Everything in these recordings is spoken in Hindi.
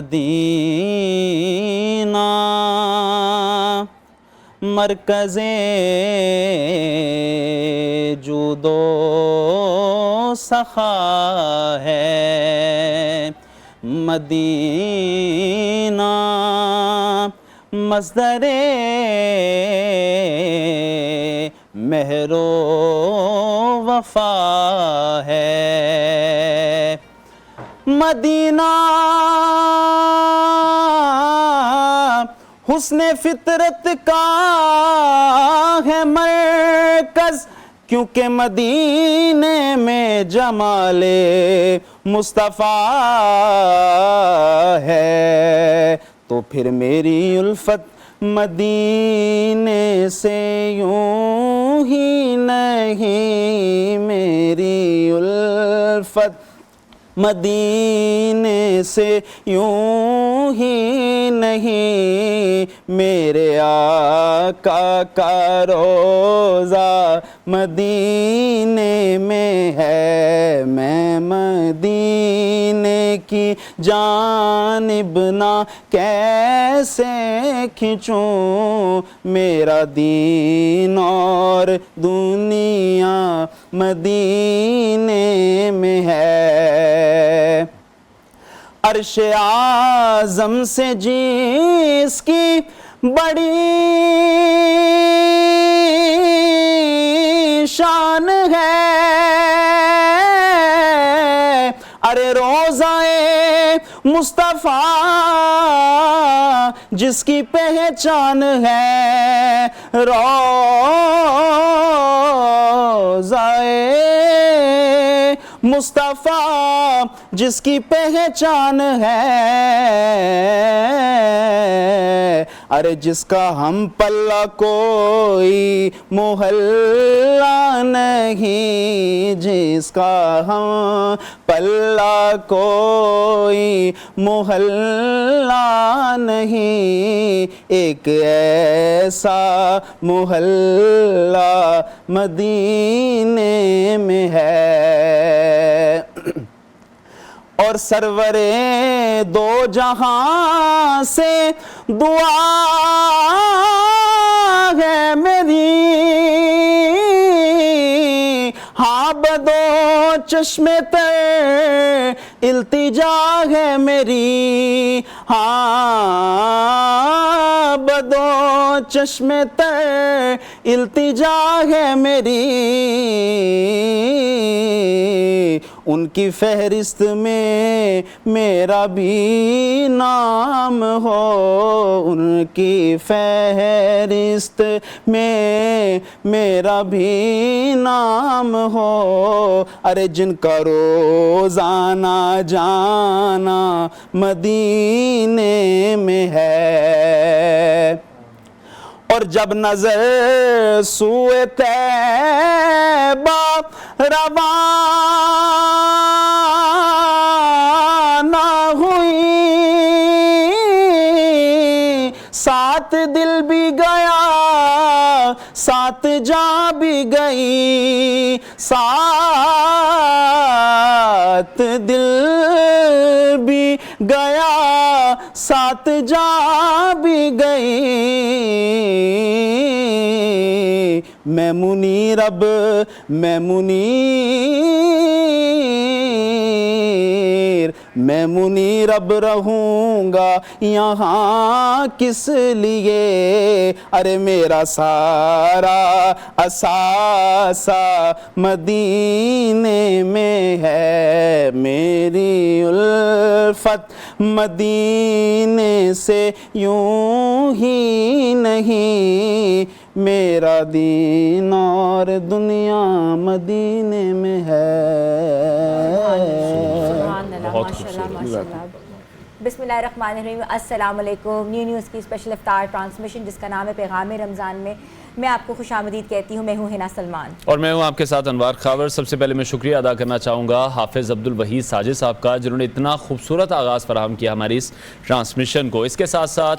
मदीना मरकज़े जूदो सखा है। मदीना मस्दरे मेहरो वफा है। मदीना हुस्ने फितरत का है मरकज़, क्योंकि मदीने में जमाले मुस्तफ़ा है। तो फिर मेरी उल्फत मदीने से यूं ही नहीं, मेरी उल्फत मदीने से यूं ही नहीं, मेरे आका का रोज़ा मदीने में है। मैं मदीने की जानिब ना कैसे खिंचूं, मेरा दीन और दुनिया मदीने में है। अर्श आज़म से जिसकी बड़ी शान है, अरे रोज़ाए मुस्तफ़ा जिसकी पहचान है, रोज़ाए मुस्तफ़ा जिसकी पहचान है, अरे जिसका हम पल्ला कोई मोहल्ला नहीं, जिसका हम पल्ला कोई मोहल्ला नहीं, एक ऐसा मोहल्ला मदीने में है। और सरवरे दो जहां से दुआ है मेरी, हाँ बदो चश्मे तर इल्तिजा है मेरी, हाँ बदो चश्मे तर इल्तिजा है मेरी। उनकी फहरिस्त में मेरा भी नाम हो, उनकी फहरिस्त में मेरा भी नाम हो, अरे जिनका रोज़ाना जाना मदीने में है। और जब नजर सूए तैबा रवाना हुई, सात दिल भी गया सात जा भी गई, सात दिल भी गया सात जा भी गई। मैं मुनीर अब मैं मुनीर अब रहूंगा यहाँ किस लिए, अरे मेरा सारा असासा मदीने में है। मेरी उल्फत मदीने से यूं ही नहीं, मेरा दीन और दुनिया मदीने में है। बहुत खूबसूरत। बिस्मिल्लाहिर्रहमानिर्रहीम। अस्सलाम वालेकुम। न्यू न्यूज़ की स्पेशल इफ्तार ट्रांसमिशन जिसका नाम है पैगाम रमज़ान में मैं आपको खुशामदीद कहती हूँ। मैं हूँ हिना सलमान और मैं हूँ आपके साथ अनवार खावर। सबसे पहले मैं शुक्रिया अदा करना चाहूँगा हाफिज़ अब्दुल वहीद साजिद साहब का, जिन्होंने इतना खूबसूरत आगाज़ फराहम किया हमारी इस ट्रांसमिशन को। इसके साथ साथ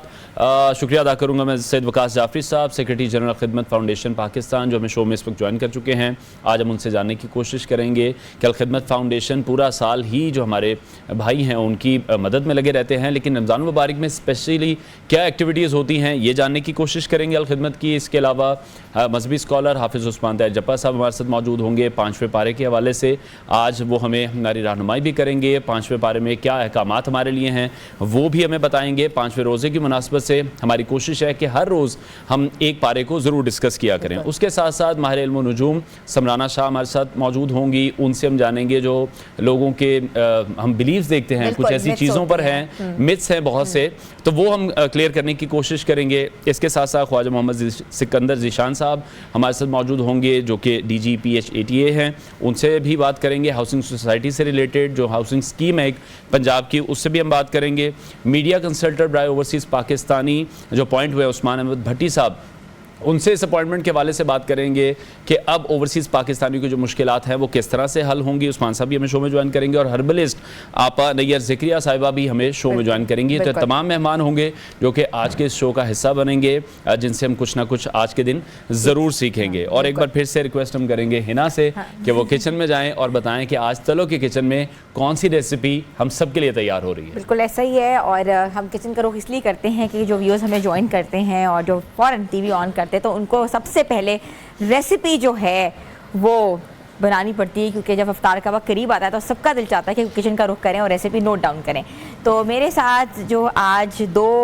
शुक्रिया अदा करूँगा मैं सैयद वकास जाफरी साहब, सेक्रेटरी जनरल खिदमत फाउंडेशन पाकिस्तान, जो हमें शो में इस वक्त ज्वाइन कर चुके हैं। आज हम उनसे जानने की कोशिश करेंगे कि अल खिदमत फाउंडेशन पूरा साल ही जो हमारे भाई हैं उनकी मदद में लगे लगे रहते हैं, लेकिन रमज़ान मुबारक में स्पेशली क्या एक्टिविटीज़ होती हैं ये जानने की कोशिश करेंगे अलखिदमत की। इसके अलावा मजहबी स्कॉलर हाफिज़ उस्मान तैयब जप्पा साहब हमारे साथ मौजूद होंगे 5वें पारे के हवाले से। आज वो हमें हमारी रहनुमाई भी करेंगे, 5वें पारे में क्या अहकामात हमारे लिए हैं वो भी हमें बताएंगे। 5वें रोज़े की मुनासबत से हमारी कोशिश है कि हर रोज़ हम एक पारे को ज़रूर डिस्कस किया करें। उसके साथ साथ माहिर इल्म व नुजूम समराना शाह हमारे साथ मौजूद होंगी, उनसे हम जानेंगे जो लोगों के हम बिलीव्स देखते हैं, कुछ ऐसी चीज़ों पर हैं, मिथ्स हैं बहुत से, तो वो हम क्लियर करने की कोशिश करेंगे। इसके साथ साथ ख्वाजा मोहम्मद सिकंदर ज़ीशान साहब हमारे साथ मौजूद होंगे जो कि DGPH-ATA हैं, उनसे भी बात करेंगे। हाउसिंग सोसाइटी से रिलेटेड जो हाउसिंग स्कीम है एक पंजाब की, उससे भी हम बात करेंगे। Media consultant by overseas Pakistani जो पॉइंट हुए उस्मान अहमद भट्टी साहब, उनसे इस अपॉइंटमेंट के हवाले से बात करेंगे कि अब ओवरसीज़ पाकिस्तानियों की जो मुश्किलात हैं वो किस तरह से हल होंगी। उस्मान साहब भी हमें शो में ज्वाइन करेंगे और हर्बलिस्ट आपा नैयर ज़िक्रिया साहिबा भी हमें शो में ज्वाइन करेंगी। तो तमाम मेहमान होंगे जो कि आज के इस शो का हिस्सा बनेंगे, जिनसे हम कुछ ना कुछ आज के दिन ज़रूर सीखेंगे। और एक बार फिर से रिक्वेस्ट हम करेंगे हिना से कि वो किचन में जाएँ और बताएँ कि आज तलो के किचन में कौन सी रेसिपी हम सब के लिए तैयार हो रही है। बिल्कुल ऐसा ही है, और हम किचन का रुख इसलिए करते हैं कि जो व्यूअर्स हमें ज्वाइन करते हैं और जो फ़ौरन TV ऑन करते हैं तो उनको सबसे पहले रेसिपी जो है वो बनानी पड़ती है, क्योंकि जब इफ्तार का वक्त करीब आता है तो सबका दिल चाहता है कि किचन का रुख करें और रेसिपी नोट डाउन करें। तो मेरे साथ जो आज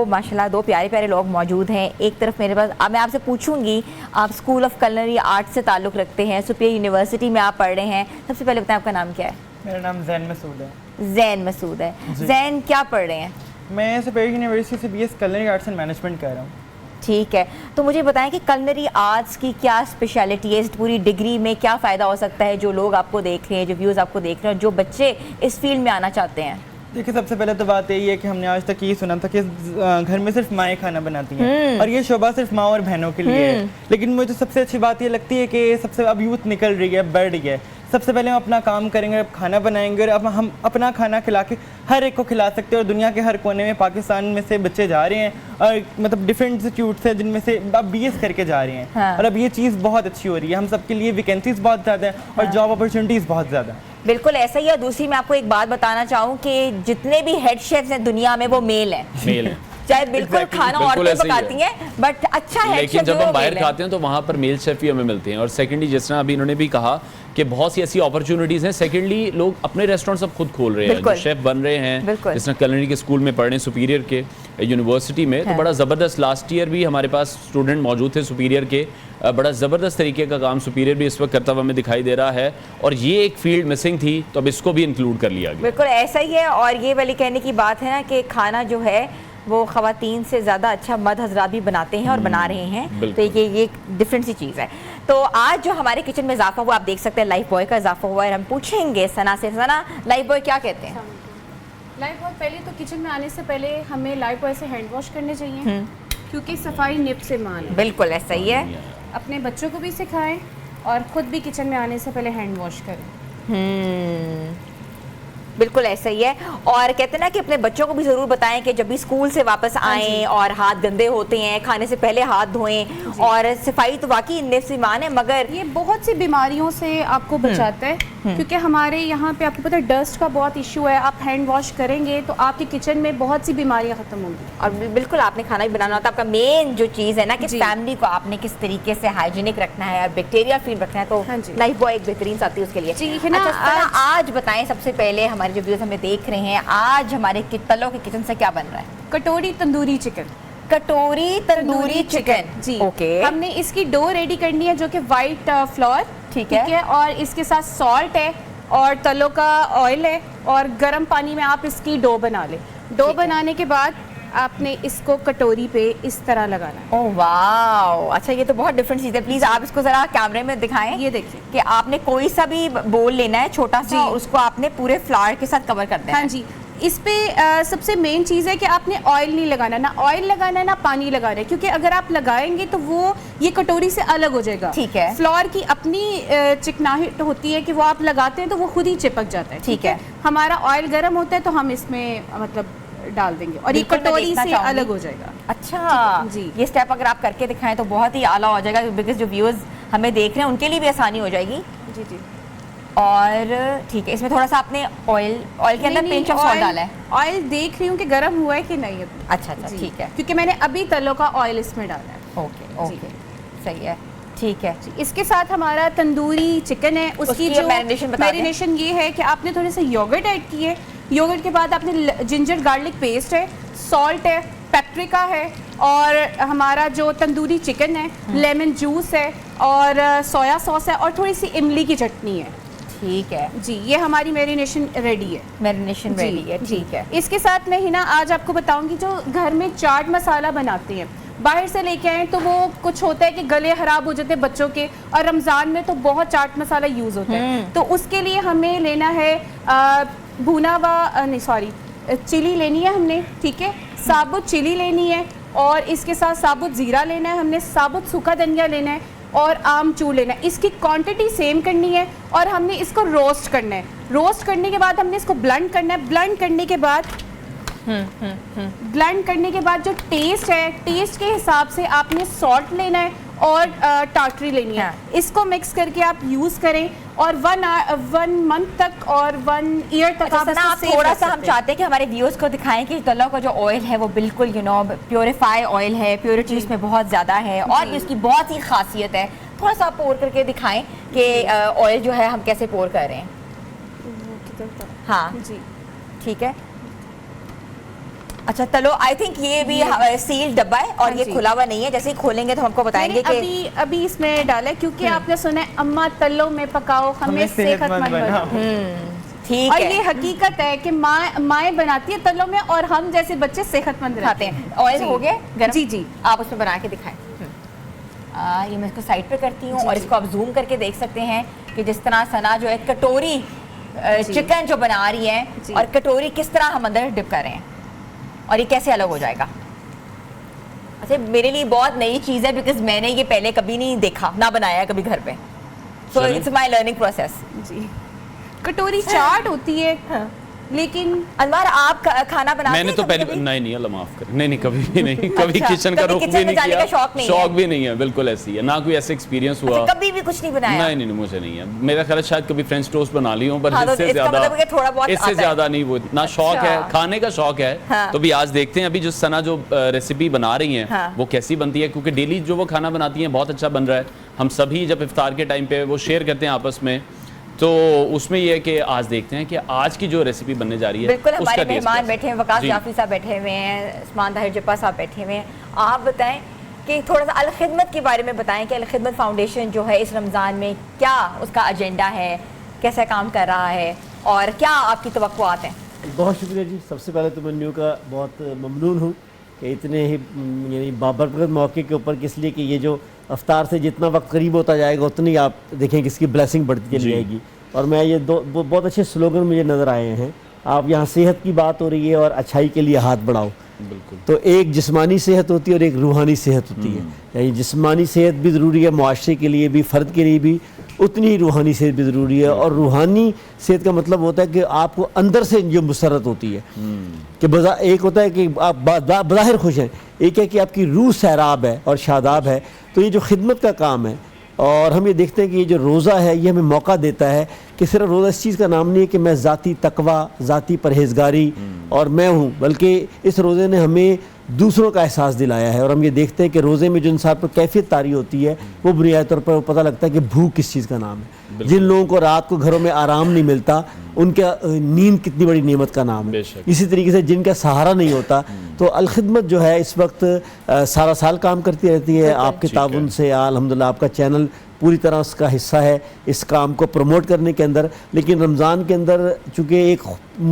माशाल्लाह दो प्यारे प्यारे लोग मौजूद हैं। एक तरफ मेरे पास, अब मैं आपसे पूछूंगी, आप स्कूल ऑफ कलनरी आर्ट से ताल्लुक़ रखते हैं, सुपीरियर यूनिवर्सिटी में आप पढ़ रहे हैं। सबसे पहले बताएं आपका नाम क्या है? मेरा नाम जैन मसूद है। जैन मसूद है। जैन क्या पढ़ रहे हैं? मैं सुपीरियर यूनिवर्सिटी से BS culinary arts and management कर रहा हूँ। ठीक है, तो मुझे बताएं कि कलनरी आर्ट्स की क्या स्पेशलिटी है, इस पूरी डिग्री में क्या फ़ायदा हो सकता है जो लोग आपको देख रहे हैं, जो व्यूज़ आपको देख रहे हैं, जो बच्चे इस फील्ड में आना चाहते हैं? देखिए, सबसे पहले तो बात यही है कि हमने आज तक ये सुना था कि घर में सिर्फ माएँ खाना बनाती हैं और ये शोभा सिर्फ माँ और बहनों के लिए है। लेकिन मुझे सबसे अच्छी बात ये लगती है कि सबसे अब यूथ निकल रही है, बढ़ रही है। सबसे पहले हम अपना काम करेंगे, अब खाना बनाएंगे और अब हम अपना खाना खिला के हर एक को खिला सकते हैं। और दुनिया के हर कोने में पाकिस्तान में से बच्चे जा रहे हैं और मतलब डिफरेंट इंस्टीट्यूट से, जिनमें से अब BS करके जा रहे हैं। हाँ। और अब ये चीज़ बहुत अच्छी हो रही है, हम सबके लिए वैकेंसीज बहुत ज़्यादा है और जॉब अपॉर्चुनिटीज़ बहुत ज़्यादा है। बिल्कुल ऐसा ही है। दूसरी मैं आपको एक बात बताना चाहूँ कि जितने भी हेड शेफ्स हैं दुनिया में वो मेल हैं। चाहे बिल्कुल खाना औरतें पकाती हैं, बट अच्छा है। लेकिन जब हम बाहर खाते हैं तो वहाँ पर मेल शेफ ही हमें मिलते हैं। और सेकेंडली, जिस तरह अभी इन्होंने भी कहा कि बहुत सी ऐसी अपॉर्चुनिटीज़ हैं। सेकेंडली, लोग अपने रेस्टोरेंट सब खुद खोल रहे हैं, जो शेफ बन रहे हैं, जिस तरह कलनरी के स्कूल में पढ़ रहे हैं, सुपीरियर के यूनिवर्सिटी में, तो बड़ा ज़बरदस्त। लास्ट ईयर भी हमारे पास स्टूडेंट मौजूद थे सुपीरियर के, बड़ा ज़बरदस्त तरीके का काम सुपीरियर भी इस वक्त करता हुआ हमें दिखाई दे रहा है। और ये एक फील्ड मिसिंग थी, तो अब इसको भी इंक्लूड कर लिया गया। बिल्कुल ऐसा ही है। और ये वाली कहने की बात है ना कि खाना जो है वो ख़वातीन से ज़्यादा अच्छा मर्द हज़रात भी बनाते हैं और बना रहे हैं, तो ये एक डिफरेंट सी चीज़ है। तो आज जो हमारे किचन में इजाफा हुआ, आप देख सकते हैं लाइफ बॉय का इजाफा हुआ है। हम पूछेंगे सना से, सना लाइफ बॉय क्या कहते हैं? लाइफ बॉय, पहले तो किचन में आने से पहले हमें लाइफ बॉय से हैंड वॉश करने चाहिए, क्योंकि सफाई निब से मान है। बिल्कुल ऐसा ही है। अपने बच्चों को भी सिखाएं और ख़ुद भी किचन में आने से पहले हैंड वॉश करें। बिल्कुल ऐसा ही है। और कहते हैं ना कि अपने बच्चों को भी ज़रूर बताएं कि जब भी स्कूल से वापस आएँ और हाथ गंदे होते हैं, खाने से पहले हाथ धोएं। और सफाई तो वाकई निफ्स ईमान है, मगर ये बहुत सी बीमारियों से आपको बचाता है, क्योंकि हमारे यहाँ पे आपको पता है डस्ट का बहुत इशू है। आप हैंड वॉश करेंगे तो आपके किचन में बहुत सी बीमारियाँ ख़त्म होंगी। और बिल्कुल आपने खाना भी बनाना होता है, आपका मेन जो चीज़ है ना कि फैमिली को आपने किस तरीके से हाइजीनिक रखना है और बैक्टीरिया फ्री रखना है, तो लाइफ बॉय एक बेहतरीन साथी उसके लिए। अच्छा, आज बताएं सबसे पहले हमारे जो व्यूअर्स हमें देख रहे हैं, आज हमारे तलो के किचन से क्या बन रहा है? कटोरी तंदूरी चिकन। कटोरी तंदूरी चिकन जी। ओके। हमने इसकी डो रेडी करनी है जो कि वाइट फ्लोर, ठीक है, और इसके साथ सॉल्ट है और तलो का ऑयल है और गर्म पानी में आप इसकी डो बना लें। डो बनाने के बाद आपने इसको कटोरी पे इस तरह लगाना है। ओह वाह, अच्छा ये तो बहुत डिफरेंट चीज़ है। प्लीज़ आप इसको ज़रा कैमरे में दिखाएं। ये देखिए कि आपने कोई सा भी बोल लेना है छोटा सा, उसको आपने पूरे फ्लावर के साथ कवर कर देना है। हाँ जी। इस पे सबसे मेन चीज़ है कि आपने ऑयल नहीं लगाना, ना ऑयल लगाना है ना पानी लगाना है, क्योंकि अगर आप लगाएंगे तो वो ये कटोरी से अलग हो जाएगा। ठीक है। फ्लोर की अपनी चिकनाहट होती है कि वो आप लगाते हैं तो वो खुद ही चिपक जाता है। ठीक है। हमारा ऑयल गर्म होता है तो हम इसमें मतलब डाल देंगे और ये कटोरी से अलग हो जाएगा। अच्छा जी, ये स्टेप अगर आप करके दिखाएं तो बहुत ही आला हो जाएगा, बिकॉज जो व्यूअर्स हमें देख रहे हैं उनके लिए भी आसानी हो जाएगी। जी जी। और ठीक है, इसमें थोड़ा सा आपने ऑयल के अंदर पिंच ऑफ सॉल्ट डाला है। ऑयल देख रही हूँ कि गर्म हुआ है कि नहीं अभी। अच्छा जी। ठीक है, क्योंकि मैंने अभी तलों का ऑयल इसमें डाला है। ओके सही है, ठीक है। इसके साथ हमारा तंदूरी चिकन है, उसकी जो मैरिनेशन ये है कि आपने थोड़े से योगर्ट ऐड किए, योगर्ट के बाद आपने जिंजर गार्लिक पेस्ट है, सॉल्ट है, पेप्रिका है, और हमारा जो तंदूरी चिकन है, लेमन जूस है, और सोया सॉस है, और थोड़ी सी इमली की चटनी है। ठीक है जी, ये हमारी मैरिनेशन रेडी है। मैरिनेशन रेडी है, ठीक है। इसके साथ मैं हिना आज आपको बताऊंगी जो घर में चाट मसाला बनाते हैं, बाहर से लेके आए तो वो कुछ होता है कि गले खराब हो जाते हैं बच्चों के, और रमज़ान में तो बहुत चाट मसाला यूज़ होता है। तो उसके लिए हमें लेना है भुना हुआ नहीं सॉरी चिली लेनी है हमने, ठीक है, साबुत चिली लेनी है, और इसके साथ साबुत ज़ीरा लेना है हमने, साबुत सूखा धनिया लेना है, और आमचूर लेना है। इसकी क्वांटिटी सेम करनी है, और हमने इसको रोस्ट करना है। रोस्ट करने के बाद हमने इसको ब्लेंड करना है। ब्लेंड करने के बाद जो टेस्ट है, टेस्ट के हिसाब से आपने सॉल्ट लेना है और टाटरी लेनी है। इसको मिक्स करके आप यूज़ करें, और 1 मंथ तक और 1 ईयर तक आप थोड़ा सा हम चाहते हैं कि हमारे व्यूअर्स को दिखाएं कि तलों का जो ऑयल है वो बिल्कुल प्योरीफाई ऑयल है, प्योरिटी इसमें बहुत ज़्यादा है, और भी उसकी बहुत ही खासियत है। थोड़ा सा पोर करके दिखाएं कि ऑयल जो है हम कैसे पोर कर रहे हैं। हाँ जी, ठीक है। अच्छा तलो, आई थिंक ये भी सील डब्बा है, और ये खुला हुआ नहीं है। जैसे ही खोलेंगे तो हमको बताएंगे कि अभी इसमें डाला है, क्योंकि आपने सुना है अम्मा तलों में पकाओ हमें सेहतमंद बनाओ। ठीक और है, ये हकीकत है कि माएँ बनाती है तलों में, और हम जैसे बच्चे सेहतमंद खाते हैं। ऑयल हो गया गर्म? जी जी, आप उसमें बना के दिखाएं। ये मैं इसको साइड पे करती हूँ, और इसको आप जूम करके देख सकते हैं कि जिस तरह सना जो है कटोरी चिकन जो बना रही है, और कटोरी किस तरह हम अंदर डिप कर रहे हैं, और ये कैसे अलग हो जाएगा। अच्छा, मेरे लिए बहुत नई चीज़ है, बिकॉज मैंने ये पहले कभी नहीं देखा, ना बनाया कभी घर पे। So it's my learning process. जी, कटोरी चाट होती है। लेकिन अनवर आप खाना बनाते मैंने हैं तो कभी पहले कभी? नहीं अल्लाह माफ करे, नहीं कभी भी नहीं, कभी अच्छा, किचन का कभी रुख किचन भी में नहीं जाने किया, का शौक नहीं है? शौक भी नहीं है, बिल्कुल ऐसी है, ना कोई ऐसे एक्सपीरियंस हुआ। अच्छा, कभी भी कुछ नहीं बनाया? नहीं, मुझे नहीं है। मेरा ख्याल है शायद कभी फ्रेंच टोस्ट बना ली हूँ, पर हाँ, तो इससे इसका ज्यादा मतलब है कि थोड़ा बहुत इससे आता है। ज्यादा नहीं, वो इतना शौक है, अच्छा। खाने का शौक है। हाँ। तो भी आज देखते हैं अभी जो सना जो रेसिपी बना रही हैं हाँ। वो कैसी बनती है, क्योंकि डेली जो वो खाना बनाती हैं बहुत अच्छा बन रहा है। हम सभी जब इफ्तार के टाइम पे वो शेयर करते हैं आपस में, तो उसमें ये है कि आज देखते हैं कि आज की जो रेसिपी बनने जा रही है बिल्कुल। हमारे उसका टेस्ट मेहमान कैसा है। बैठे हैं, वकास जी। जाफी साहब बैठे हुए हैं, उस्मान ताहिर जप्पा साहब बैठे हुए हैं। आप बताएं कि थोड़ा सा अल खिदमत के बारे में बताएं कि अल खिदमत फाउंडेशन जो है इस रमज़ान में क्या उसका एजेंडा है, कैसे काम कर रहा है, और क्या आपकी तवक्कुआत हैं। बहुत शुक्रिया जी। सबसे पहले तो मैं न्यू का बहुत ममनून हूँ कि इतने ही यानी बाबरकत मौके के ऊपर, किस लिए कि ये जो अफ्तार से जितना वक्त करीब होता जाएगा उतनी आप देखें कि इसकी ब्लेसिंग बढ़ती चली जाएगी। और मैं ये बहुत अच्छे स्लोगन मुझे नज़र आए हैं। आप यहाँ सेहत की बात हो रही है और अच्छाई के लिए हाथ बढ़ाओ। बिल्कुल। तो एक जिस्मानी सेहत होती है और एक रूहानी सेहत होती है। यानी जिस्मानी सेहत भी ज़रूरी है, मुआशरे के लिए भी, फ़र्द के लिए भी, उतनी ही रूहानी सेहत भी ज़रूरी है। और रूहानी सेहत का मतलब होता है कि आपको अंदर से जो मुसरत होती है कि एक होता है कि आप बज़ाहिर खुश हैं, एक है कि आपकी रूह सैराब है और शादाब है। तो ये जो खिदमत का काम है, और हम ये देखते हैं कि ये जो रोज़ा है ये हमें मौका देता है कि सिर्फ रोज़ा इस चीज़ का नाम नहीं है कि मैं ज़ाती तकवा, ज़ाती परहेज़गारी और मैं हूँ, बल्कि इस रोज़े ने हमें दूसरों का एहसास दिलाया है। और हम ये देखते हैं कि रोज़े में जो इंसान पर कैफियत तारी होती है वो बुनियादी तौर पर पता लगता है कि भूख किस चीज़ का नाम है। जिन लोगों को रात को घरों में आराम नहीं मिलता, उनका नींद कितनी बड़ी नेमत का नाम है। इसी तरीके से जिनका सहारा नहीं होता, तो अल खिदमत जो है इस वक्त सारा साल काम करती रहती है आपके ताउन से। अल्हम्दुलिल्लाह आपका चैनल पूरी तरह उसका हिस्सा है इस काम को प्रमोट करने के अंदर। लेकिन रमज़ान के अंदर चूँकि एक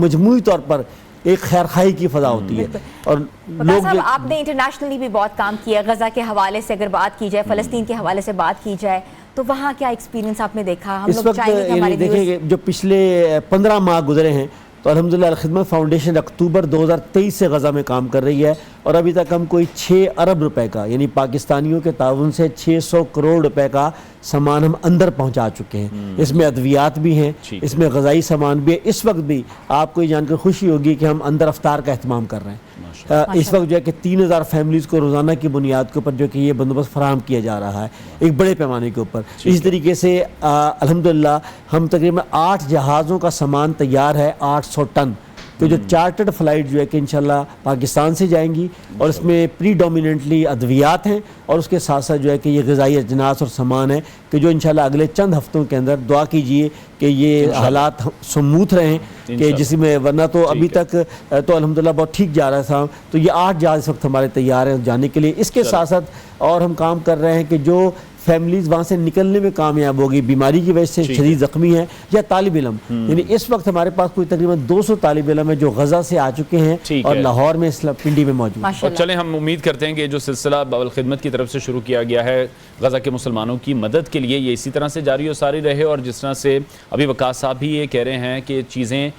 मजमूई तौर पर एक खैर खाई की फजा होती है, और लोग साहब आपने इंटरनेशनली भी बहुत काम किया। गज़ा के हवाले से अगर बात की जाए, फ़लस्तीन के हवाले से बात की जाए, तो वहाँ क्या एक्सपीरियंस आपने देखा? हम इस लोग वक्त चाहेंगे कि हमारे देखेंगे जो पिछले 15 माह गुजरे हैं, तो अल्हम्दुलिल्लाह अल खिदमत फाउंडेशन अक्टूबर 2023 से गज़ा में काम कर रही है, और अभी तक हम कोई 6 अरब रुपए का, यानी पाकिस्तानियों के ताउन से 600 करोड़ रुपए का सामान हम अंदर पहुंचा चुके हैं। इसमें अद्वियात भी हैं, इसमें ग़िज़ाई सामान भी है। इस वक्त भी आपको ये जानकर खुशी होगी कि हम अंदर अफ्तार का एहतमाम कर रहे हैं। इस वक्त जो है कि 3000 फैमिलीज़ को रोज़ाना की बुनियाद के ऊपर जो कि ये बंदोबस्त फराहम किया जा रहा है एक बड़े पैमाने के ऊपर। इस तरीके से अल्हम्दुलिल्लाह हम तकरीबन 8 जहाज़ों का सामान तैयार है, 800 टन। तो जो चार्टर्ड फ़्लाइट जो है कि इंशाल्लाह पाकिस्तान से जाएंगी और इसमें प्रीडोमिनेंटली अद्वियात हैं और उसके साथ साथ जो है कि ये ग़िज़ाई अजनास और सामान है कि जो इंशाल्लाह अगले चंद हफ्तों के अंदर दुआ कीजिए कि ये हालात स्मूथ रहें कि जिसमें, वरना तो अभी तक तो अल्हम्दुलिल्लाह बहुत ठीक जा रहा था। तो ये 8 जहाज़ इस वक्त हमारे तैयार हैं जाने के लिए। इसके साथ साथ और हम काम कर रहे हैं कि जो फैमिलीज़ वहाँ से निकलने में कामयाब होगी, बीमारी की वजह से शदीद ज़ख्मी है या तालिब इल्म, यानी इस वक्त हमारे पास कोई तकरीबन 200 तालिब इल्म है जो गज़ा से आ चुके हैं और लाहौर में इस्लाम पिंडी में मौजूद हैं। और चलें, हम उम्मीद करते हैं कि जो सिलसिला बाबुल खिदमत की तरफ से शुरू किया गया है गज़ा के मुसलमानों की मदद के लिए, ये इसी तरह से जारी और सारी रहे। और जिस तरह से अभी वकास साहब भी ये कह रहे हैं कि चीज़ें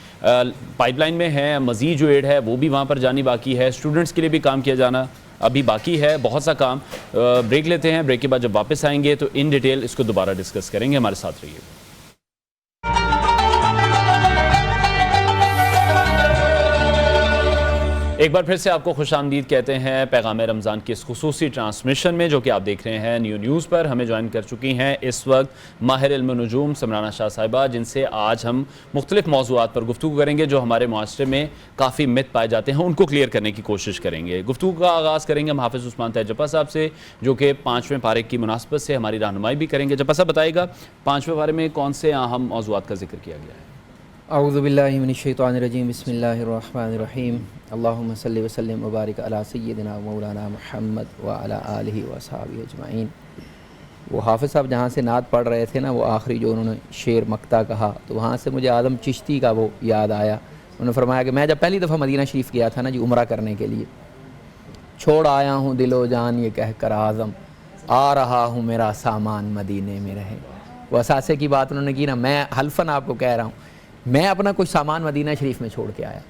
पाइपलाइन में हैं, मज़ीद जो एड है वो भी वहाँ पर जानी बाकी है, स्टूडेंट्स के लिए भी काम किया जाना अभी बाकी है, बहुत सा काम। ब्रेक लेते हैं, ब्रेक के बाद जब वापस आएंगे तो इन डिटेल इसको दोबारा डिस्कस करेंगे। हमारे साथ रहिए। एक बार फिर से आपको खुशामदीद कहते हैं पैगाम रमज़ान की इस खुसूसी ट्रांसमिशन में जो कि आप देख रहे हैं न्यू न्यूज़ पर। हमें ज्वाइन कर चुकी हैं इस वक्त माहिर इल्म नजूम समराना शाह साहिबा, जिनसे आज हम मुख्तलिफ मौज़ूआत पर गुफ्तगू करेंगे जो हमारे मुआशरे में काफ़ी मिथ पाए जाते हैं, उनको क्लियर करने की कोशिश करेंगे। गुफ्तगू का आगाज़ करेंगे हम हाफिज़ उस्मान तैयब साहब से, जो कि 5वें पारे की मुनासबत से हमारी रहनुमाई भी करेंगे। जब्बा साहब बताइएगा 5वें पारे में कौन से अहम मौज़ूआत का जिक्र किया गया है? औज़ु बिल्लाहि मिनश शैतानिर रजीम, बिस्मिल्लाहिर रहमानिर रहीम, अल्लाहुम्मा सल्लि व सल्लिम व बारिक अला सय्यिदिना मौलाना मुहम्मद व अला आलिहि व अस्हाबिहि अजमाइन। वो हाफ़िज़ साहब जहाँ से नात पढ़ रहे थे ना, वो आखिरी जो उन्होंने शेर मक्ता कहा, तो वहाँ से मुझे आदम चिश्ती का वो याद आया। उन्होंने फरमाया कि मैं जब पहली दफ़ा मदीना शरीफ गया था ना जी उम्रा करने के लिए, छोड़ आया हूँ दिलो जान ये कह कर आज़म, आ रहा हूँ मेरा सामान मदीने में रहे। वो असासे की बात उन्होंने की ना, मैं हल्फन आपको कह रहा हूँ, मैं अपना कुछ सामान मदीना शरीफ में छोड़ के आया।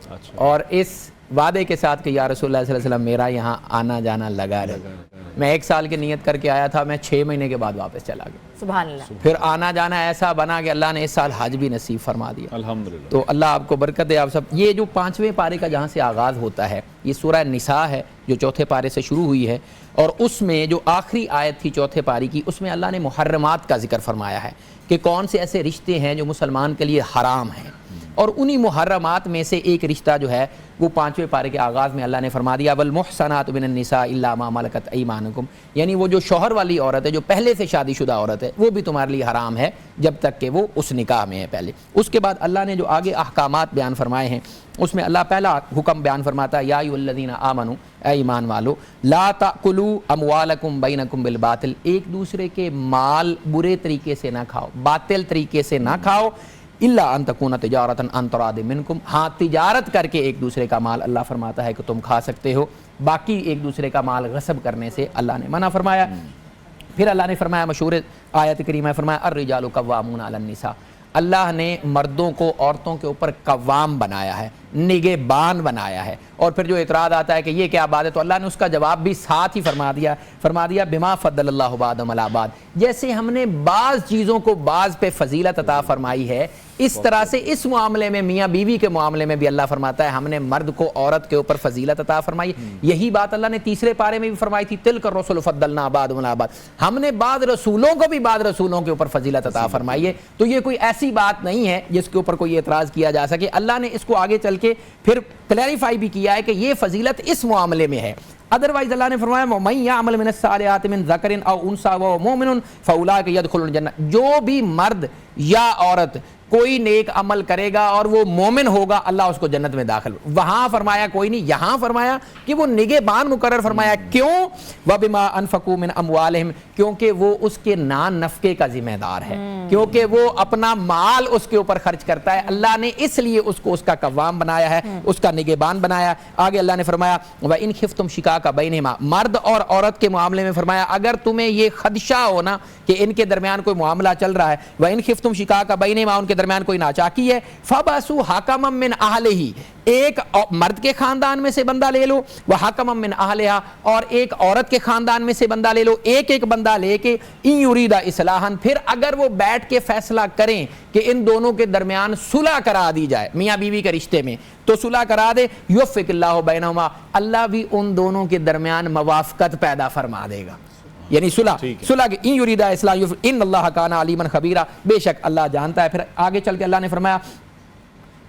अच्छा। और इस वादे के साथ कि या रसूलुल्लाह सल्लल्लाहु अलैहि वसल्लम मेरा यहाँ आना जाना लगा रहे। मैं 1 साल की नियत करके आया था, मैं 6 महीने के बाद वापस चला गया। सुभान अल्लाह। फिर आना जाना ऐसा बना कि अल्लाह ने इस साल हज भी नसीब फरमा दिया, अल्हम्दुलिल्लाह। तो अल्लाह आपको बरकत दे आप सब। ये जो 5वें पारे का जहाँ से आगाज़ होता है, ये सूरह निसा है जो 4थे पारे से शुरू हुई है, और उसमें जो आखिरी आयत थी 4थे पारी की, उसमें अल्लाह ने मुहर्रमात का जिक्र फरमाया है कि कौन से ऐसे रिश्ते हैं जो मुसलमान के लिए हराम हैं। और उन्हीं मुहर्रमात में से एक रिश्ता जो है वो 5वें पारे के आगाज़ में अल्लाह ने फरमा दिया, वल मुहसनातु मिनन निसा इल्ला मा मलकत ऐमानुकुम, यानी वो जो शौहर वाली औरत है, जो पहले से शादीशुदा औरत है, वो भी तुम्हारे लिए हराम है जब तक कि वो उस निकाह में है पहले। उसके बाद अल्लाह ने जो आगे अहकामात बयान फरमाए हैं, उसमें अल्लाह पहला हुक्म बयान फरमाता है, या अय्युहल्लज़ीना आमनू, ऐ ईमान वालो, ला ताकुलू अमवालकुम बैनकुम बिल बातिल, एक दूसरे के माल बुरे तरीके से ना खाओ, बातिल तरीके से ना खाओ, इल्ला अन तकूना तिजारतन अन तराद मिनकुम, हाँ तिजारत करके एक दूसरे का माल अल्लाह फरमाता है कि तुम खा सकते हो, बाकी एक दूसरे का माल गसब करने से अल्लाह ने मना फरमाया। फिर अल्लाह ने फरमाया, मशहूर आयत करीमा फरमाया, अर्रिजालु कव्वामून अलन निसा, अल्लाह ने मर्दों को औरतों के ऊपर कव्वाम बनाया है, निगहबान बनाया है। और फिर जो इतराज़ आता है कि ये क्या बात है, तो अल्लाह ने उसका जवाब भी साथ ही फरमा दिया बिमा फद्दलल्लाहु बादम अला बाद, जैसे हमने बाज़ चीज़ों को बाज़ पे फजीलत अता फरमाई है, इस तरह से इस मामले में, मियाँ बीवी के मामले में भी अल्लाह फरमाता है हमने मर्द को औरत के ऊपर फजीलत अता फरमाई। यही बात अल्लाह ने 3रे पारे में भी फरमाई थी, तिल्का रसूल फद्दलना बादम अला बाद, हमने बाद रसूलों को भी बाद रसूलों के ऊपर फजीलत अता फरमाई है। तो ये कोई ऐसी बात नहीं है जिसके ऊपर कोई एतराज़ किया जा सके। अल्लाह ने इसको आगे चल के फिर क्लैरिफाई भी किया है कि ये फजीलत इस मामले में है। अदरवाइज अल्लाह ने फरमाया, मन याअमल मिनस सालिहाति मिन ज़करिन औ उनसा व मुमिनुन फउलाइका यदखुलुन जन्नह, जो भी मर्द या औरत कोई नेक अमल करेगा और वो मोमिन होगा, अल्लाह उसको जन्नत में दाखिल। वहां फरमाया कोई नहीं, यहां फरमाया कि वो निगहबान मुकर्रर फरमाया। क्यों? वबिमा अनफकू मिन अमवालिहिम, क्योंकि वो उसके नान नफके का जिम्मेदार है, क्योंकि वो अपना माल उसके ऊपर खर्च करता है। अल्लाह ने इसलिए उसको उसका कव्वाम बनाया है, उसका निगहबान बनाया। आगे अल्लाह ने फरमाया, व इन खिफ्तुम शिकाका बैनहिमा, मर्द और औरत के मामले में फरमाया अगर तुम्हें ये खदशा हो ना कि इनके दरमियान कोई मामला चल रहा है, व इन खिफ्तुम शिकाका बैनहिमा, उनके दरमियान कोई नाचाकी है, फबासु हकमम मिन अहलिही, एक मर्द के खानदान में से बंदा ले लो, वह हकमम मिन अहलिहा, और एक औरत के खानदान में से बंदा ले लो, एक एक बंदा लेके, इन युरीदा इस्लाहन, फिर अगर वो बैठ के फैसला करें कि इन दोनों के दरमियान सुलह करा दी जाए, मियाँ बीवी के रिश्ते में, तो सुलह करा दे, युफ़्फ़िक़िल्लाहु बैनहुमा, अल्लाह भी उन दोनों के दरमियान मवाफ़क़त पैदा फरमा देगा। यानी सुलह के इन युरीदा इस्लाह इन्नल्लाह काना अलीमन खबीरा, बेशक अल्लाह जानता है। फिर आगे चल के अल्लाह ने फरमाया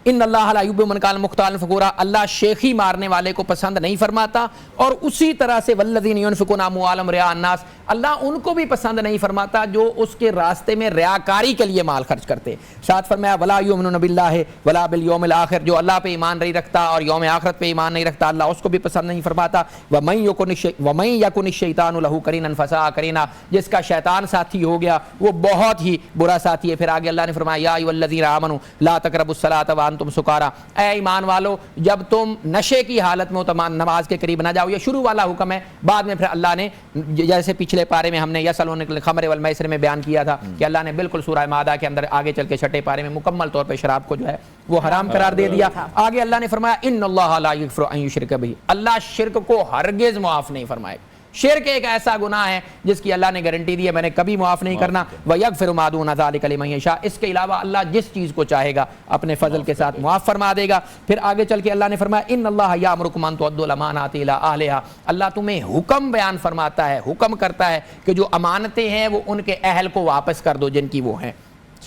इन्नल्लाह ला युहिब्बु मन काना मुख्तालन फ़खूरा, अल्लाह शेखी मारने वाले को पसंद नहीं फरमाता। और उसी तरह से वल्लज़ीना युनफ़िक़ूना अम्वालहुम रिया अन्नास, अल्लाह उनको भी पसंद नहीं फरमाता जो उसके रास्ते में रियाकारी के लिए माल खर्च करते। साथ फरमाया वला युमिनूना बिल्लाहि वला बिल यौमिल आखिर, जो अल्लाह पे ईमान नहीं रखता और यौम आखिरत पे ईमान नहीं रखता, अल्लाह उसको भी पसंद नहीं फरमाता। वमन यकुनि शैतानु लहू करीनन फसा करीना, जिसका शैतान साथी हो गया वो बहुत ही बुरा साथी है। फिर आगे अल्लाह ने फरमाया या अय्युहल्लज़ीना आमनू ला तक़रबुस्सलाता व अंतुम सुकारा, ऐ ईमान वालो जब तुम नशे की हालत में हो तो नमाज के करीब ना जाओ। ये शुरू वाला हुक्म है। बाद में फिर अल्लाह ने, जैसे पिछले पारे में हमने यसअलूनकल खमर वल मैसिर में बयान किया था कि अल्लाह ने बिल्कुल सूरह मादा के अंदर आगे चल के छठे पारे में मुकम्मल तौर पे शराब को जो है वो हराम करार दे दिया। आगे अल्लाह ने फरमाया इन्नल्लाह ला यग़फ़िरु अन युश्रक बिही, अल्लाह शिर्क को हरगिज़ मुआफ़ नहीं फरमाएगा। शिर्क एक ऐसा गुनाह है जिसकी अल्लाह ने गारंटी दी है मैंने कभी माफ़ नहीं करना। व यग़फ़िरु मा दूना ज़ालिका लिमन यशा, इसके अलावा अल्लाह जिस चीज़ को चाहेगा अपने फजल के साथ मुआफ़ फरमा देगा। फिर आगे चल के अल्लाह ने फरमाया इन्नल्लाह यामुरुकुम अन तुअद्दुल अमानाति इला अहलिहा, अल्लाह तुम्हें हुक्म बयान फरमाता है, हुक्म करता है कि जो अमानतें हैं वो उनके अहल को वापस कर दो जिनकी वो हैं।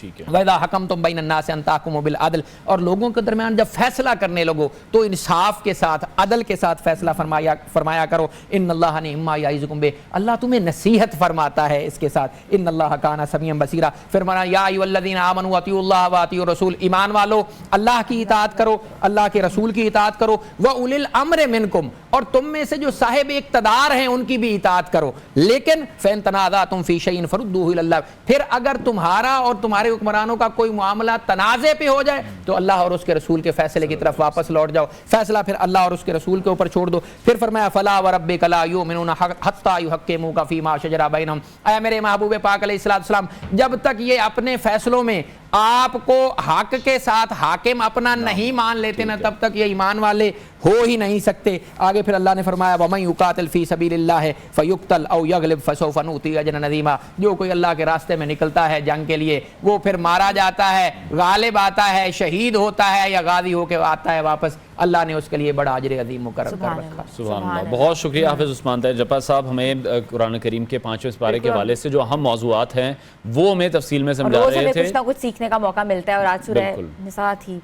वैदा हकम तुम बैन अन्नास अन तहकुमू बिल अदल, और लोगों के दरमियान जब फैसला करने लगो तो इंसाफ के साथ अदल के साथ फैसला फरमाया करो। इन्नल्लाह निअम्मा याइज़ुकुम बि, अल्लाह तुम्हें नसीहत फरमाता है इसके साथ। इन्नल्लाह काना समीअन बसीरा, फिर माना या अय्युहल्लज़ीना आमनू अतिउल्लाह व अतिउर रसूल, ईमान वालो अल्लाह की इताअत करो, अल्लाह के रसूल की इताअत करो। व उलिल अम्र मिनकुम, और तुम में से जो साहिब इक़्तिदार हैं उनकी भी इताअत करो। लेकिन फ़इन तनाज़अतुम फ़ी शैइन फ़रुद्दूहु इलल्लाह, फिर अगर तुम्हारा और तुम्हारे हुक्मरानों का कोई मामला तनाज़े पे हो जाए तो अल्लाह और उसके रसूल के फैसले की तरफ वापस लौट जाओ, फैसला फिर अल्लाह और उसके रसूल के ऊपर छोड़ दो। फिर फरमाया फला व रब्बिका ला युमिनूना हत्ता युहक्किमूका फ़ीमा शजरा बैनहुम, ऐ मेरे महबूब पाक अलैहिस्सलाम जब तक ये अपने फैसलों में आपको हक के साथ हाकिम अपना नहीं मान लेते ना तब तक ये ईमान वाले हो ही नहीं सकते। आगे फिर अल्लाह ने फरमाया वमन युकातिल फी सबीलिल्लाह फयुक्तल औ यगलिब फसौफा नुती अजरन अज़ीमा, जो कोई अल्लाह के रास्ते में निकलता है जंग के लिए वो फिर मारा जाता है, गालिब आता है, शहीद होता है या गाजी होकर आता है वापस, अल्लाह ने उसके लिए बड़ा अजर अज़ीम मुकर्रर कर रखा। सुभान अल्लाह। बहुत शुक्रिया हाफिज़ उस्मान ताहिर जब्बार साहब, हमें कुरान करीम के 5वें पारे के हवाले से जो अहम मौज़ूआत हैं वो हमें तफसील में समझा रहे थे। कुछ ना कुछ सीखने का मौका मिलता है और आज सूरह निसा थी,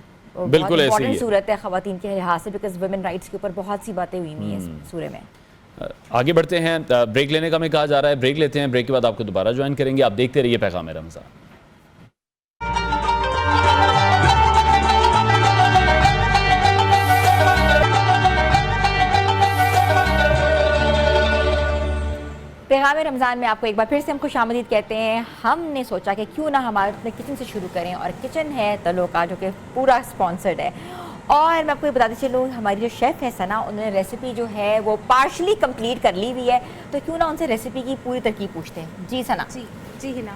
बिल्कुल ऐसी ही सूरत है ख़वातीन के लिहाज से, बिकॉज़ वुमेन राइट्स के ऊपर बहुत सी बातें हुई हैं इस सूरह में। आगे बढ़ते हैं, ब्रेक लेने का हमें कहा जा रहा है, ब्रेक लेते हैं, ब्रेक के बाद आपको दोबारा ज्वाइन करेंगे। आप देखते रहिए पैगाम रमज़ान। पैगाम रमज़ान में आपको एक बार फिर से हम खुशामदीद कहते हैं। हमने सोचा कि क्यों ना हमारे अपने किचन से शुरू करें, और किचन है तलो का जो कि पूरा स्पॉन्सर्ड है। और मैं आपको ये बताते चलूँ हमारी जो शेफ़ है सना, उन्होंने रेसिपी जो है वो पार्शली कंप्लीट कर ली हुई है, तो क्यों ना उनसे रेसिपी की पूरी तरकीब पूछते हैं। जी सना। जी हिना,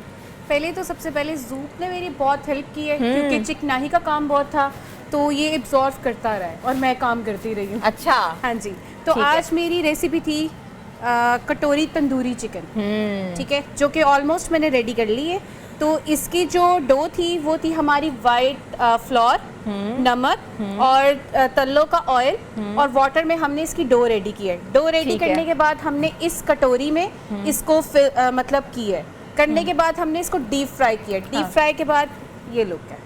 पहले तो सबसे पहले ज़ूप ने मेरी बहुत हेल्प की है क्योंकि चिकनाही का काम बहुत था तो ये एब्जॉर्व करता रहा है और मैं काम करती रही हूँ। अच्छा, हाँ जी। तो आज मेरी रेसिपी थी कटोरी तंदूरी चिकन, ठीक है, जो कि ऑलमोस्ट मैंने रेडी कर ली है। तो इसकी जो डो थी वो थी हमारी वाइट फ्लोर, नमक और तल्लों का ऑयल और वाटर में हमने इसकी डो रेडी की है। डो रेडी करने के बाद हमने इस कटोरी में इसको मतलब की है, करने के बाद हमने इसको डीप फ्राई किया। डीप फ्राई के बाद ये लुक है।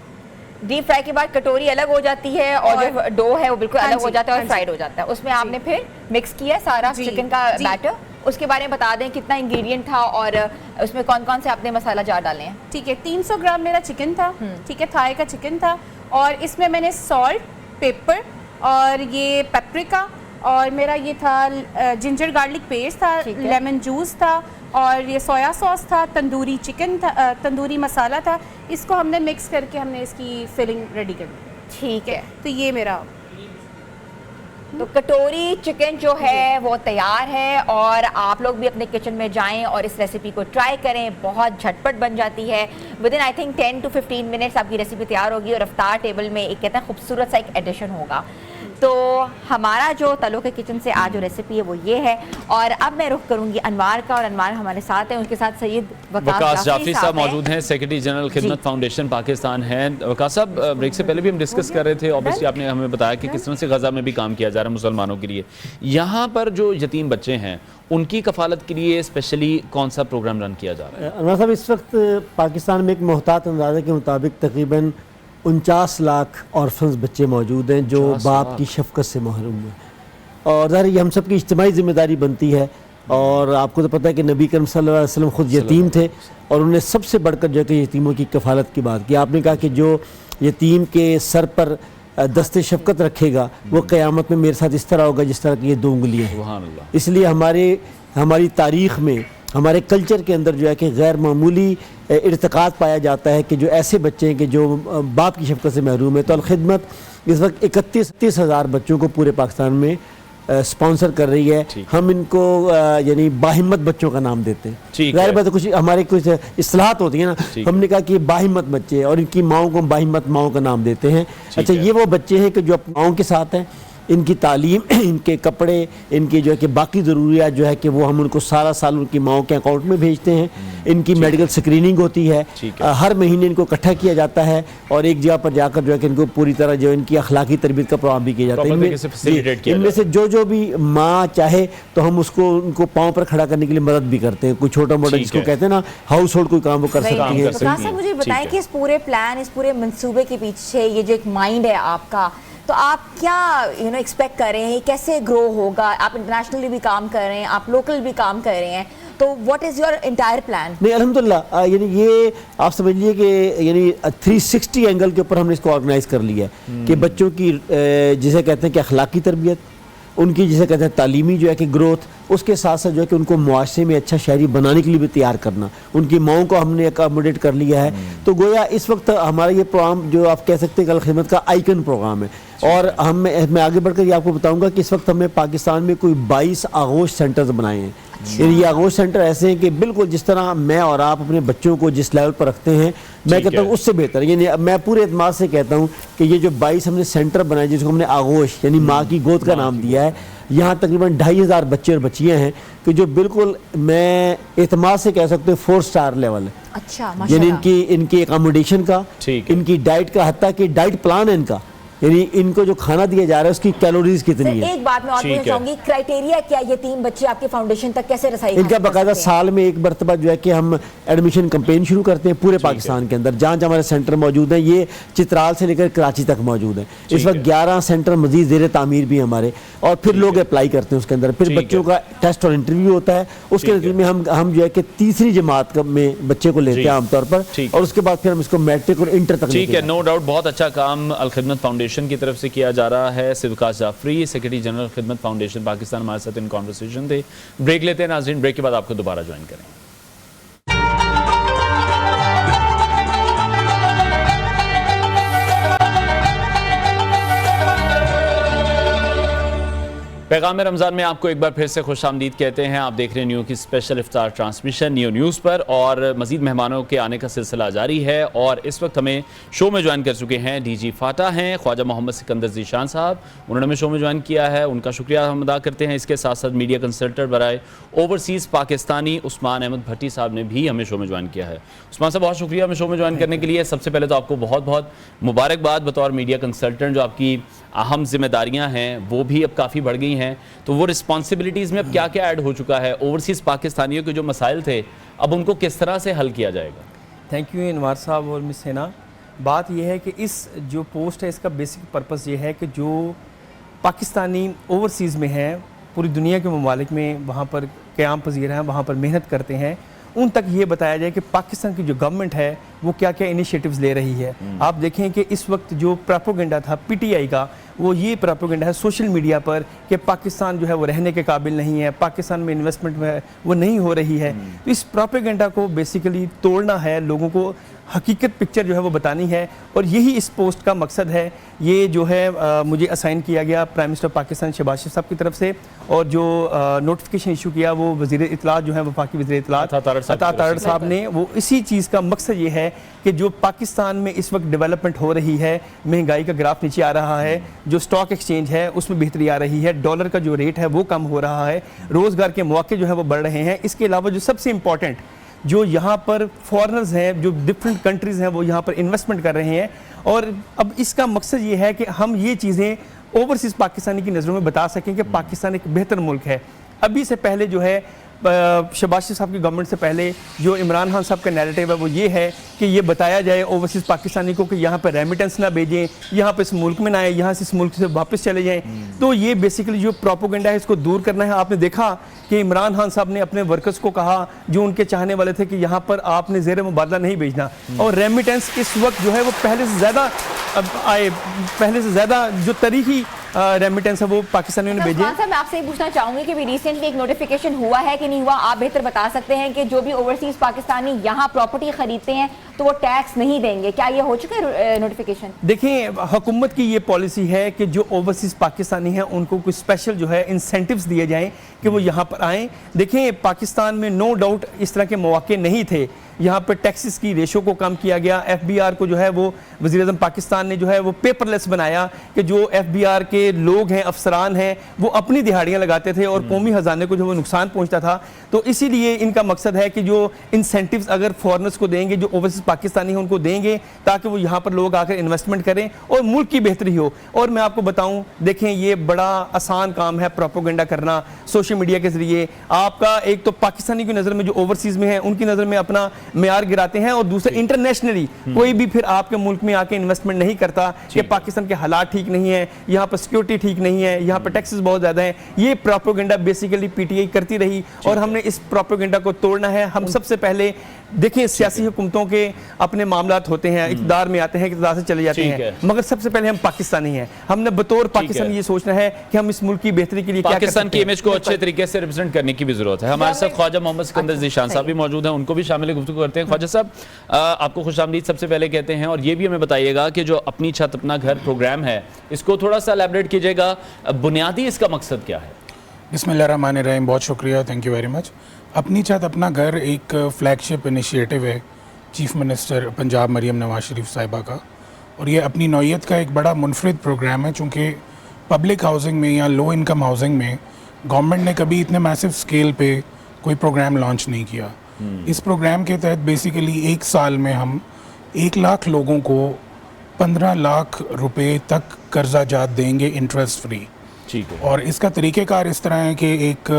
डीप फ्राई के बाद कटोरी अलग हो जाती है और जो डो है वो बिल्कुल अलग हो जाता है और फ्राइड हो जाता है। उसमें आपने फिर मिक्स किया सारा चिकन का बैटर, उसके बारे में बता दें कितना इंग्रेडिएंट था और उसमें कौन कौन से आपने मसाला जार डाले हैं। ठीक है, 300 ग्राम मेरा चिकन था, ठीक है, थाई का चिकन था, और इसमें मैंने सॉल्ट, पेपर और ये पेपरिका और मेरा ये था जिंजर गार्लिक पेस्ट था, लेमन जूस था और ये सोया सॉस था, तंदूरी चिकन था, तंदूरी मसाला था। इसको हमने मिक्स करके हमने इसकी फिलिंग रेडी कर दी। ठीक है, तो ये मेरा तो कटोरी चिकन जो है वो तैयार है और आप लोग भी अपने किचन में जाएं और इस रेसिपी को ट्राई करें। बहुत झटपट बन जाती है, with in I think 10 to 15 minutes आपकी रेसिपी तैयार होगी और इफ्तार टेबल में एक कहते हैं खूबसूरत सा एक एडिशन होगा। तो हमारा जो तलो के किचन से आज जो रेसिपी है वो ये है। और अब मैं रुख करूंगी अनवार का, और अनवार हमारे साथ हैं, उनके साथ सैयद वकास जाफरी साहब मौजूद हैं, सेक्रेटरी जनरल खिदमत फाउंडेशन पाकिस्तान हैं। वकास साहब, ब्रेक से पहले भी हम डिस्कस कर रहे थे, ऑब्वियसली आपने हमें बताया कि किस तरह से गजा में भी काम किया जा रहा है मुसलमानों के लिए। यहाँ पर जो यतीम बच्चे हैं उनकी कफालत के लिए स्पेशली कौन सा प्रोग्राम रन किया जा रहा है? अनवर साहब, इस वक्त पाकिस्तान में एक मोहतात अंदाजे के मुताबिक तकरीबन 49 लाख ऑर्फन्स बच्चे मौजूद हैं जो बाप की शफकत से महरूम हैं। और ज़ाहिर ये हम सब की इज्तिमाई जिम्मेदारी बनती है। और आपको तो पता है कि नबी करीम सल्लल्लाहु अलैहि वसल्लम खुद यतीम थे और उन्होंने सबसे बढ़कर जो है कि यतीमों की कफालत की बात की। आपने कहा कि जो यतीम के सर पर दस्ते शफकत रखेगा वो क़यामत में मेरे साथ इस तरह होगा जिस तरह की ये 2 उंगलियाँ हैं। इसलिए हमारी तारीख़ में, हमारे कल्चर के अंदर जो है कि गैर मामूली इर्तिकाद पाया जाता है कि जो ऐसे बच्चे हैं कि जो बाप की शफकत से महरूम है। तो अलखिदमत इस वक्त 31 हज़ार बच्चों को पूरे पाकिस्तान में स्पॉन्सर कर रही है। हम इनको यानी बाहिम्मत बच्चों का नाम देते हैं। गैर बात कुछ हमारे कुछ इस्लाहत होती है ना, हमने कहा कि बाहिम्मत बच्चे और इनकी माओं को बाहिम्मत माओं का नाम देते हैं। अच्छा, ये वो बच्चे हैं कि जो अपनी माओं के साथ हैं, इनकी तालीम, इनके कपड़े, इनकी जो है कि बाकी ज़रूरियात जो है कि वो हम उनको सारा साल उनकी माओं के अकाउंट में भेजते हैं। इनकी मेडिकल स्क्रीनिंग होती है, हर महीने इनको इकट्ठा किया जाता है और एक जगह पर जाकर जो है कि इनको पूरी तरह जो इनकी अखलाकी तरबियत का प्रोग्राम भी किया जाता है। इनमें से जो भी माँ चाहे तो हम उसको उनको पाँव पर खड़ा करने के लिए मदद भी करते हैं। कोई छोटा मोटा जिसको कहते हैं ना हाउस होल्ड कोई काम वो कर सकती है। तो मुझे बताएं कि इस पूरे प्लान, इस पूरे मंसूबे के पीछे ये जो एक माइंड है आपका, तो आप क्या एक्सपेक्ट कर रहे हैं, कैसे ग्रो होगा? आप इंटरनेशनली भी काम कर रहे हैं, आप लोकल भी काम कर रहे हैं, तो what is your entire plan? नहीं, अल्हम्दुलिल्लाह यानी ये आप समझिए कि यानी 360 एंगल के ऊपर हमने इसको ऑर्गेनाइज कर लिया है कि बच्चों की जिसे कहते हैं कि अखलाकी तरबियत, उनकी जिसे कहते हैं तालीमी जो है कि ग्रोथ, उसके साथ साथ जो है कि उनको मुआशरे में अच्छा शहरी बनाने के लिए भी तैयार करना, उनकी माओं को हमने अकोमोडेट कर लिया है। तो गोया इस वक्त हमारा ये प्रोग्राम जो आप कह सकते हैं कल खिदमत का आइकन प्रोग्राम है। और मैं आगे बढ़कर ये आपको बताऊंगा कि इस वक्त हमने पाकिस्तान में कोई 22 आगोश सेंटर्स बनाए हैं। ये आगोश सेंटर ऐसे हैं कि बिल्कुल जिस तरह मैं और आप अपने बच्चों को जिस लेवल पर रखते हैं, मैं कहता हूँ उससे बेहतर। यानी मैं पूरे एतमाद से कहता हूँ कि ये जो 22 हमने सेंटर बनाए जिसको हमने आगोश यानी माँ की गोद का नाम दिया है, यहाँ तकरीबन 2500 बच्चे और बच्चियाँ हैं कि जो बिल्कुल मैं एतमाद से कह सकते हैं 4 स्टार लेवल है। अच्छा, यानी इनकी एकोमोडेशन का, इनकी डाइट का, हत्ता कि डाइट प्लान है इनका, यानी इनको जो खाना दिया जा रहा है उसकी कैलोरीज कितनी है। एक बात मैं और पूछना चाहूंगी, क्राइटेरिया क्या है यतीम बच्चे आपके फाउंडेशन तक कैसे रसाई? इनका बाकायदा साल में एक मरतबा जो है कि हम एडमिशन कैंपेन शुरू करते हैं पूरे पाकिस्तान के अंदर, जहाँ जहाँ हमारे सेंटर मौजूद हैं। ये चित्राल से लेकर कराची तक मौजूद है। इस वक्त 11 सेंटर मजीद ज़ेर तामीर भी हमारे, और फिर लोग अप्लाई करते हैं उसके अंदर। फिर बच्चों का टेस्ट और इंटरव्यू होता है, उसके नतीजे में हम जो है कि तीसरी जमात में बच्चे को लेते हैं आमतौर पर, और उसके बाद फिर हम इसको मैट्रिक और इंटर तक। ठीक है, नो डाउट बहुत अच्छा काम अल खिदमत फाउंडेशन की तरफ से किया जा रहा है। वकास जाफरी, सेक्रेटरी जनरल खिदमत फाउंडेशन पाकिस्तान, हमारे साथ इन कॉन्वर्सेशन थे। ब्रेक लेते हैं नाज़रीन, ब्रेक के बाद आपको दोबारा ज्वाइन करें। पैगाम रमज़ान में आपको एक बार फिर से खुशामदीद कहते हैं। आप देख रहे हैं न्यू की स्पेशल इफ्तार ट्रांसमिशन न्यू न्यूज़ पर, और मज़ीद मेहमानों के आने का सिलसिला जारी है। और इस वक्त हमें शो में ज्वाइन कर चुके हैं DG फाटा हैं ख्वाजा मोहम्मद सिकंदर ज़ीशान साहब, उन्होंने हमें शो में ज्वाइन किया है, उनका शुक्रिया हम अदा करते हैं। इसके साथ साथ मीडिया कंसल्टेंट बराए ओवरसीज़ पाकिस्तानी उस्मान अहमद भट्टी साहब ने भी हमें शो में ज्वाइन किया है। उस्मान साहब, बहुत शुक्रिया हमें शो में ज्वाइन करने के लिए। सबसे पहले तो आपको बहुत बहुत मुबारकबाद बतौर मीडिया कंसल्टेंट, जो आपकी अहम जिम्मेदारियां हैं वो भी अब काफ़ी बढ़ गई हैं, तो वो रिस्पॉन्सिबिलिटीज़ में अब क्या क्या ऐड हो चुका है? ओवरसीज़ पाकिस्तानियों के जो मसाइल थे अब उनको किस तरह से हल किया जाएगा? थैंक यू अनवार साहब और मिस हिना। बात यह है कि इस जो पोस्ट है इसका बेसिक पर्पस ये है कि जो पाकिस्तानी ओवरसीज़ में हैं, पूरी दुनिया के ममालिक में वहाँ पर क़याम पज़ीर हैं, वहाँ पर मेहनत करते हैं, उन तक ये बताया जाए कि पाकिस्तान की जो गवर्नमेंट है वो क्या क्या इनिशिएटिव्स ले रही है। आप देखें कि इस वक्त जो प्रोपेगेंडा था PTI का, वो ये प्रोपेगेंडा है सोशल मीडिया पर कि पाकिस्तान जो है वो रहने के काबिल नहीं है, पाकिस्तान में इन्वेस्टमेंट में वो नहीं हो रही है। तो इस प्रोपेगेंडा को बेसिकली तोड़ना है, लोगों को हकीकत पिक्चर जो है वो बतानी है, और यही इस पोस्ट का मकसद है। ये जो है मुझे असाइन किया गया प्राइम मिनिस्टर पाकिस्तान शहबाज शरीफ साहब की तरफ से, और जो नोटिफिकेशन इशू किया वो वज़ीर इत्तलात जो है वफाकी वज़ीर इत्तलात अता तारड़ साहब ने, वो इसी चीज़ का मकसद ये है कि जो पाकिस्तान में इस वक्त डेवलपमेंट हो रही है, महंगाई का ग्राफ नीचे आ रहा है, जो स्टॉक एक्सचेंज है उसमें बेहतरी आ रही है, डॉलर का जो रेट है वो कम हो रहा है, रोज़गार के मौके जो है वो बढ़ रहे हैं। इसके अलावा जो सबसे इम्पॉर्टेंट, जो यहाँ पर फॉरेनर्स हैं, जो डिफरेंट कंट्रीज़ हैं, वो यहाँ पर इन्वेस्टमेंट कर रहे हैं। और अब इसका मकसद ये है कि हम ये चीज़ें ओवरसीज़ पाकिस्तानी की नज़रों में बता सकें कि पाकिस्तान एक बेहतर मुल्क है। अभी से पहले जो है शहबाज शरीफ साहब की गवर्नमेंट से पहले जो इमरान खान साहब का नैरेटिव है वो ये है कि ये बताया जाए ओवरसीज़ पाकिस्तानी को कि यहाँ पर रेमिटेंस ना भेजें, यहाँ पर इस मुल्क में ना आए, यहाँ से इस मुल्क से वापस चले जाएं। तो ये बेसिकली जो प्रोपोगेंडा है इसको दूर करना है। आपने देखा कि इमरान खान साहब ने अपने वर्कर्स को कहा, जो उनके चाहने वाले थे, कि यहाँ पर आपने ज़ेर मुबादला नहीं भेजना, और रेमिटेंस इस वक्त जो है वो पहले से ज़्यादा जो तरीक़ी रेमिटेंस है वो पाकिस्तानियों ने भेजे। मैं आपसे ये पूछना चाहूंगी कि रिसेंटली एक नोटिफिकेशन हुआ है कि नहीं हुआ, आप बेहतर बता सकते हैं, कि जो भी ओवरसीज पाकिस्तानी यहाँ प्रॉपर्टी खरीदते हैं तो वो टैक्स नहीं देंगे, क्या ये हो चुका है नोटिफिकेशन? देखिए, हुकूमत की ये पॉलिसी है कि जो ओवरसीज पाकिस्तानी हैं उनको कुछ स्पेशल जो है इंसेंटिव्स दिए जाएं कि वो यहाँ पर आएँ। देखिए, पाकिस्तान में नो डाउट इस तरह के मौके नहीं थे, यहाँ पर टैक्सेस की रेशो को कम किया गया। FBR को जो है वो वज़ीर-ए-आज़म पाकिस्तान ने जो है वो पेपरलेस बनाया कि जो FBR के लोग हैं, अफसरान हैं, वो अपनी दिहाड़ियाँ लगाते थे और कौमी ख़जाने को जो वो नुकसान पहुँचता था। तो इसीलिए इनका मकसद है कि जो इंसेंटिव्स अगर फॉरेनर्स को देंगे, जो ओवरसीज़ पाकिस्तानी हैं उनको देंगे, ताकि वो यहाँ पर लोग आकर इन्वेस्टमेंट करें और मुल्क की बेहतरी हो। और मैं आपको बताऊँ, देखें, ये बड़ा आसान काम है प्रोपोगेंडा करना सोशल मीडिया के ज़रिए। आपका एक तो पाकिस्तानी की नज़र में जो ओवरसीज़ में है उनकी नज़र में अपना मेयार गिराते हैं, और दूसरे इंटरनेशनली कोई भी फिर आपके मुल्क में आके इन्वेस्टमेंट नहीं करता कि पाकिस्तान के हालात ठीक नहीं है, यहाँ पर सिक्योरिटी ठीक नहीं है, यहाँ पर टैक्सेस बहुत ज़्यादा हैं। ये प्रोपोगेंडा बेसिकली PTI करती रही, और हमने इस प्रोपोगेंडा को तोड़ना है। हम सबसे पहले देखिए, सियासी हुकूमतों के अपने मामलात होते हैं, इक़्तिदार में आते हैं, इक़्तिदार से चले जाते हैं, मगर सबसे पहले हम पाकिस्तानी हैं। हमने बतौर पाकिस्तानी ये सोचना है कि हम इस मुल्क की बेहतरी के लिए पाकिस्तान की इमेज को अच्छे तरीके से रिप्रेजेंट करने की भी जरूरत है। हमारे साथ ख्वाजा मोहम्मद सिकंदर ज़ीशान साहब भी मौजूद हैं, उनको भी शामिल गुफ्तगू करते हैं। ख्वाजा साहब, आपको खुशामदीद सबसे पहले कहते हैं, और ये भी हमें बताइएगा कि जो अपनी छत अपना घर प्रोग्राम है, इसको थोड़ा सा एलैबोरेट कीजिएगा, बुनियादी इसका मकसद क्या है? बिस्मिल्लाहिर्रहमानिर्रहीम, बहुत शुक्रिया, थैंक यू वेरी मच। अपनी छत अपना घर एक फ्लैगशिप इनिशिएटिव है चीफ मिनिस्टर पंजाब मरियम नवाज शरीफ साहिबा का, और ये अपनी नौइयत का एक बड़ा मुनफरिद प्रोग्राम है, चूँकि पब्लिक हाउसिंग में या लो इनकम हाउसिंग में गवर्नमेंट ने कभी इतने मैसिव स्केल पे कोई प्रोग्राम लॉन्च नहीं किया। इस प्रोग्राम के तहत बेसिकली एक साल में हम 1 लाख लोगों को 15 लाख रुपए तक कर्जा जात देंगे इंटरेस्ट फ्री। ठीक है। और इसका तरीक़ेकार इस तरह है कि एक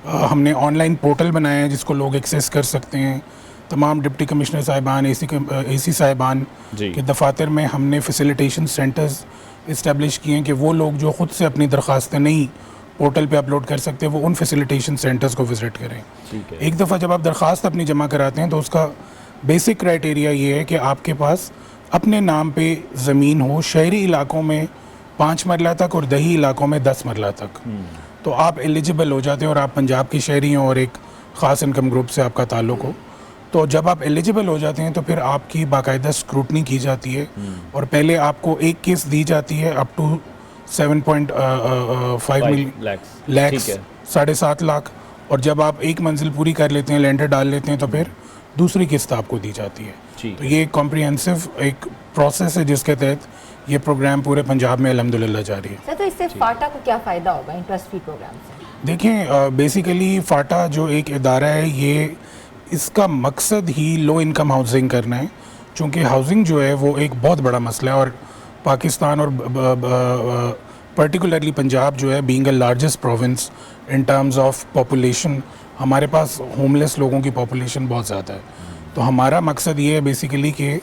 हमने ऑनलाइन पोर्टल बनाया है जिसको लोग एक्सेस कर सकते हैं। तमाम डिप्टी कमिश्नर साहिबान, AC साहिबान के दफातर में हमने फैसिलिटेशन सेंटर्स इस्टेब्लिश किए हैं कि वो लोग जो ख़ुद से अपनी दरख्वास्तें नहीं पोर्टल पे अपलोड कर सकते, वो उन फैसिलिटेशन सेंटर्स को विज़िट करें। एक दफ़ा जब आप दरख्वास्त अपनी जमा कराते हैं तो उसका बेसिक क्राइटेरिया ये है कि आपके पास अपने नाम पे ज़मीन हो, शहरी इलाकों में 5 मरला तक और दही इलाकों में 10 मरला तक, तो आप एलिजिबल हो जाते हैं और आप पंजाब की शहरी हैं और एक ख़ास इनकम ग्रुप से आपका ताल्लुक़ हो। तो जब आप एलिजिबल हो जाते हैं तो फिर आपकी बाकायदा स्क्रूटनी की जाती है, और पहले आपको एक केस दी जाती है अप टू 7.5 लैक्स, 7.5 लाख, और जब आप एक मंजिल पूरी कर लेते हैं, लेंटर डाल लेते हैं, तो फिर दूसरी किस्त आपको दी जाती है। तो ये एक कॉम्प्रिहेंसिव एक प्रोसेस है जिसके तहत ये प्रोग्राम पूरे पंजाब में अल्हम्दुलिल्लाह जारी है। सर, तो इससे फाटा को क्या फ़ायदा होगा इंटरेस्ट फ्री प्रोग्राम से? देखें, बेसिकली फाटा जो एक इदारा है, ये इसका मकसद ही लो इनकम हाउसिंग करना है, चूँकि हाउसिंग जो है वो एक बहुत बड़ा मसला है, और पाकिस्तान और पर्टिकुलरली पंजाब जो है being a largest province in terms of population, हमारे पास होमलेस लोगों की पॉपुलेशन बहुत ज़्यादा है। तो हमारा मकसद ये है बेसिकली कि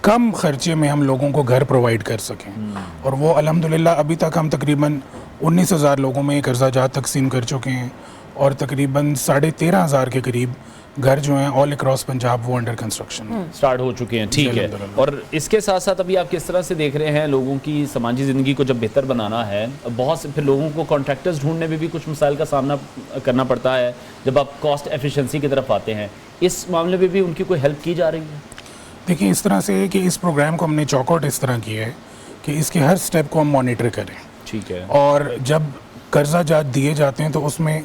कम खर्चे में हम लोगों को घर प्रोवाइड कर सकें, और वो अल्हम्दुलिल्लाह अभी तक हम तकरीबन 19,000 लोगों में कर्जा जात तकसीम कर चुके हैं, और तकरीबन 13,500 के करीब घर जो हैं ऑल अक्रॉस पंजाब वो अंडर कंस्ट्रक्शन स्टार्ट हो चुके हैं। ठीक है। और इसके साथ साथ अभी आप किस तरह से देख रहे हैं लोगों की समाजी ज़िंदगी को जब बेहतर बनाना है, बहुत से फिर लोगों को कॉन्ट्रैक्टर्स ढूंढने में भी कुछ मसाइल का सामना करना पड़ता है जब आप कॉस्ट एफिशिएंसी की तरफ आते हैं, इस मामले में भी उनकी कोई हेल्प की जा रही है? देखिए इस तरह से है कि इस प्रोग्राम को हमने चॉकआउट इस तरह किया है कि इसके हर स्टेप को हम मॉनिटर करें। ठीक है। और जब कर्जा जात दिए जाते हैं तो उसमें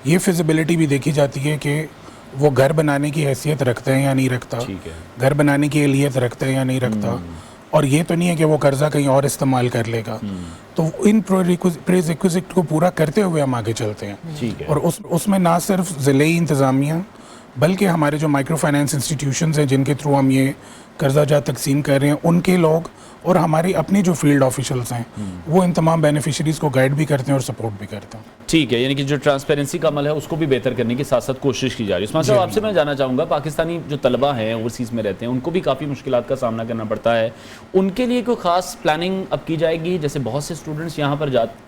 ये फिजिबिलिटी भी देखी जाती है कि वो घर बनाने की हैसियत रखते हैं या नहीं रखता, ठीक है। घर बनाने की एहलियत रखते हैं या नहीं रखता, और ये तो नहीं है कि वो कर्जा कहीं और इस्तेमाल कर लेगा। तो इन प्रीरिक्विजिट को पूरा करते हुए हम आगे चलते हैं। ठीक है। और उसमें ना सिर्फ ज़िले इंतज़ामिया बल्कि हमारे जो माइक्रो फाइनेंस इंस्टीट्यूशंस हैं जिनके थ्रू हम ये कर्जा जात तकसीम कर रहे हैं, उनके लोग और हमारे अपने जो फील्ड ऑफिशल्स हैं वो इन तमाम बेनिफिशरीज़ को गाइड भी करते हैं और सपोर्ट भी करते हैं। ठीक है, यानी कि जो ट्रांसपेरेंसी का अमल है उसको भी बेहतर करने की साथ साथ कोशिश की जा रही है। उस्मान साहब, आपसे मैं जानना चाहूँगा, पाकिस्तानी जो तलबा हैं ओवरसीज़ में रहते हैं उनको भी काफ़ी मुश्किलात का सामना करना पड़ता है, उनके लिए कोई ख़ास प्लानिंग अब की जाएगी? जैसे बहुत से स्टूडेंट्स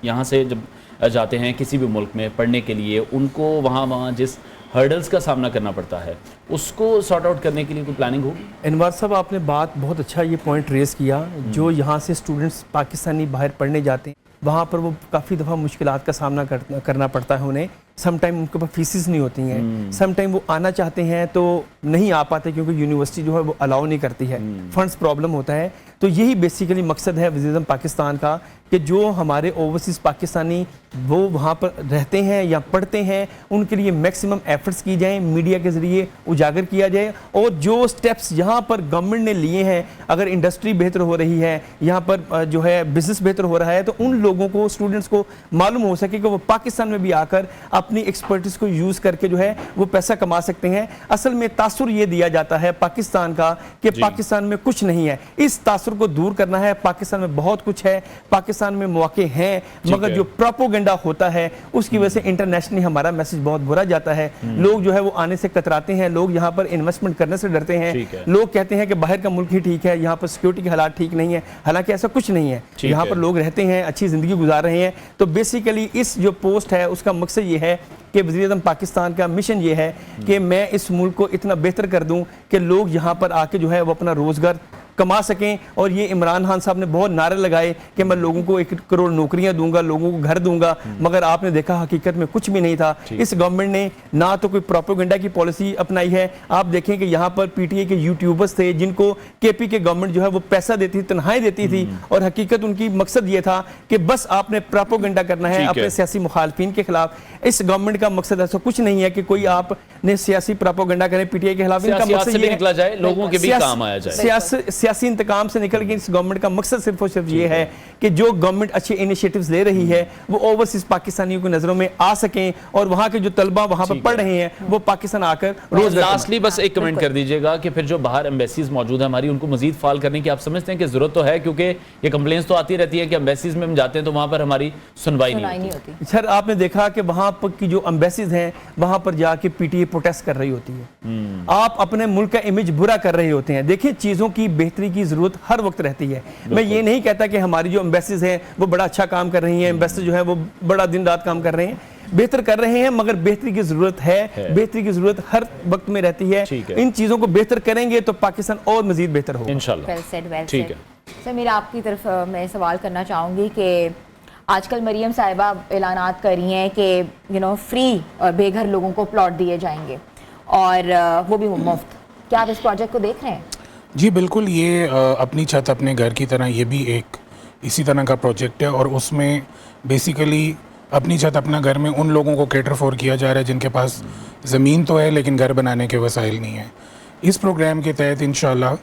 यहाँ से जब जाते हैं किसी भी मुल्क में पढ़ने के लिए, उनको वहाँ जिस हर्डल्स का सामना करना पड़ता है उसको सॉर्ट आउट करने के लिए कोई प्लानिंग होगी? अनवर साहब, आपने बात बहुत अच्छा ये पॉइंट रेज़ किया। जो यहाँ से स्टूडेंट्स पाकिस्तानी बाहर पढ़ने जाते हैं वहाँ पर वो काफ़ी दफ़ा मुश्किलात का सामना करना पड़ता है उन्हें। सम टाइम उनके पास फीसिस नहीं होती हैं, सम टाइम वो आना चाहते हैं तो नहीं आ पाते क्योंकि यूनिवर्सिटी जो है वो अलाउ नहीं करती है, फंड्स प्रॉब्लम होता है। तो यही बेसिकली मकसद है वज़ीर-ए-आज़म पाकिस्तान का कि जो हमारे ओवरसीज़ पाकिस्तानी वो वहाँ पर रहते हैं या पढ़ते हैं उनके लिए मैक्सिमम एफर्ट्स की जाएँ, मीडिया के ज़रिए उजागर किया जाए। और जो स्टेप्स यहाँ पर गवर्नमेंट ने लिए हैं, अगर इंडस्ट्री बेहतर हो रही है, यहाँ पर जो है बिज़नेस बेहतर हो रहा है, तो उन लोगों को, स्टूडेंट्स को मालूम हो सके कि वो पाकिस्तान में भी आकर अपनी एक्सपर्टीज को यूज़ करके जो है वो पैसा कमा सकते हैं। असल में तासुर ये दिया जाता है पाकिस्तान का कि पाकिस्तान में कुछ नहीं है। इस तासुर को दूर करना है। पाकिस्तान में बहुत कुछ है, पाकिस्तान में मौके हैं, मगर जो प्रोपोगेंडा होता है उसकी वजह से इंटरनेशनली हमारा मैसेज बहुत बुरा जाता है। लोग जो है वो आने से कतराते हैं, लोग यहाँ पर इन्वेस्टमेंट करने से डरते हैं। लोग कहते हैं कि बाहर का मुल्क ही ठीक है, यहाँ पर सिक्योरिटी के हालात ठीक नहीं है, हालांकि ऐसा कुछ नहीं है। यहाँ पर लोग रहते हैं, अच्छी जिंदगी गुजार रहे हैं। तो बेसिकली इस जो पोस्ट है उसका मकसद ये है कि वज़ीर-ए-आज़म पाकिस्तान का मिशन ये है कि मैं इस मुल्क को इतना बेहतर कर दूं कि लोग यहाँ पर आके जो है वो अपना रोज़गार कमा सकें। और ये इमरान खान साहब ने बहुत नारे लगाए कि मैं लोगों को 1 करोड़ नौकरियां दूंगा, लोगों को घर दूंगा, मगर आपने देखा हकीकत में कुछ भी नहीं था। इस गवर्नमेंट ने ना तो कोई प्रोपेगेंडा की पॉलिसी अपनाई है। आप देखें कि यहाँ पर पीटीआई के यूट्यूबर्स थे जिनको केपी के गवर्नमेंट जो है वो पैसा देती थी, तनख्वाहें देती थी, और हकीकत उनकी मकसद ये था कि बस आपने प्रोपेगेंडा करना है अपने सियासी मुखालफिन के खिलाफ। इस गवर्नमेंट का मकसद ऐसा कुछ नहीं है कि कोई आपने सियासी प्रोपेगेंडा करें पीटीआई के खिलाफ। इनका मकसद ये निकला जाए, लोगों के भी काम आया जाए। सियासी इंतकाम से निकल के इस गवर्नमेंट का मकसद सिर्फ और सिर्फ ये है कि जो गवर्नमेंट अच्छे इनिशिएटिव्स ले रही है वो ओवरसीज पाकिस्तानियों की नजरों में आ सकें, और वहां के जो तलबा वहां पर पढ़ रहे हैं वो पाकिस्तान आकर रोज। लास्टली बस एक कमेंट कर दीजिएगा कि फिर जो बाहर एम्बेसीज मौजूद है हमारी, उनको मजीद फाल करने की आप समझते हैं कि जरूरत तो है? क्योंकि ये कंप्लेंट्स तो आती रहती है कि एम्बेसीज में हम जाते हैं तो वहां पर हमारी सुनवाई नहीं होती। सर, आपने देखा कि वहां पर की जो एम्बेसीज हैं वहां पर जाके पीटीए प्रोटेस्ट कर रही होती है। आप अपने मुल्क का इमेज बुरा कर रहे होते हैं। देखिए, चीजों की बेहतरी की जरूरत हर वक्त रहती है। मैं ये नहीं कहता कि हमारी जो एम्बेसीज हैं वो बड़ा अच्छा काम कर रही हैं, एम्बेसी जो है वो बड़ा दिन रात काम कर रहे हैं, बेहतर कर रहे हैं, मगर बेहतरी की जरूरत है। बेहतरी की जरूरत हर वक्त में रहती है। इन चीजों को बेहतर करेंगे तो पाकिस्तान और मजीद बेहतर होगा इंशाल्लाह। Well said, well said. Sir, मेरा आपकी तरफ मैं सवाल करना चाहूँगी कि आजकल मरियम साहिबा ऐलानात कर रही हैं कि फ्री और बेघर लोगों को प्लॉट दिए जाएंगे और वो भी मुफ्त। क्या आप इस प्रोजेक्ट को देख रहे हैं? जी बिल्कुल, ये अपनी छत अपने घर की तरह ये भी एक इसी तरह का प्रोजेक्ट है, और उसमें बेसिकली अपनी छत अपना घर में उन लोगों को कैटर फॉर किया जा रहा है जिनके पास ज़मीन तो है लेकिन घर बनाने के वसाइल नहीं है। इस प्रोग्राम के तहत इंशाल्लाह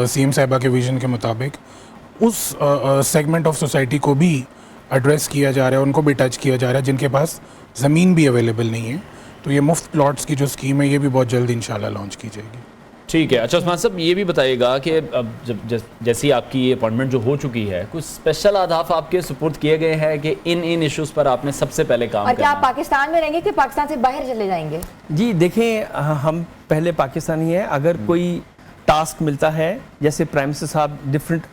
सीएम साहिबा के विजन के मुताबिक उस सेगमेंट ऑफ सोसाइटी को भी एड्रेस किया जा रहा है, उनको भी टच किया जा रहा है जिनके पास ज़मीन भी अवेलेबल नहीं है। तो ये मुफ्त प्लॉट्स की जो स्कीम है ये भी बहुत जल्द इंशाल्लाह लॉन्च की जाएगी। ठीक है। अच्छा उस्मान साहब, ये भी बताइएगा कि अब जब जैसी आपकी ये अपॉइंटमेंट जो हो चुकी है, कुछ स्पेशल अहदाफ आपके सुपुर्द किए गए हैं कि इन इश्यूज़ पर आपने सबसे पहले काम और क्या आप पाकिस्तान में रहेंगे कि पाकिस्तान से बाहर चले जाएंगे? जी देखें, हम पहले पाकिस्तानी हैं। अगर कोई टास्क मिलता है, जैसे प्राइम मिनिस्टर साहब डिफरेंट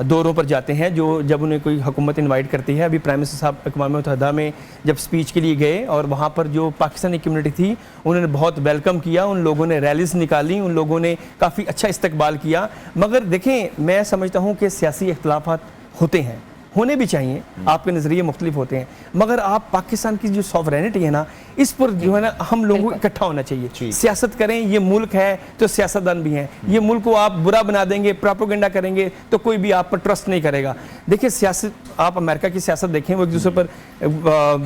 दौरों पर जाते हैं, जो जब उन्हें कोई हुकूमत इनवाइट करती है। अभी प्राइम मिनिस्टर साहब अक़वाम मुत्तहिदा में जब स्पीच के लिए गए और वहाँ पर जो पाकिस्तानी कम्युनिटी थी उन्होंने बहुत वेलकम किया, उन लोगों ने रैलीज निकाली, उन लोगों ने काफ़ी अच्छा इस्तकबाल किया। मगर देखें, मैं समझता हूँ कि सियासी इख्तिलाफात होते हैं, होने भी चाहिए, आपके नज़रिए मुख्तलिफ होते हैं, मगर आप पाकिस्तान की जो सॉवरेनिटी है ना, इस पर जो है ना हम लोगों को इकट्ठा होना चाहिए। सियासत करें, ये मुल्क है तो सियासतदान भी हैं, ये मुल्क को आप बुरा बना देंगे, प्रोपेगेंडा करेंगे तो कोई भी आप पर ट्रस्ट नहीं करेगा। देखिए सियासत, आप अमेरिका की सियासत देखें, वो एक दूसरे पर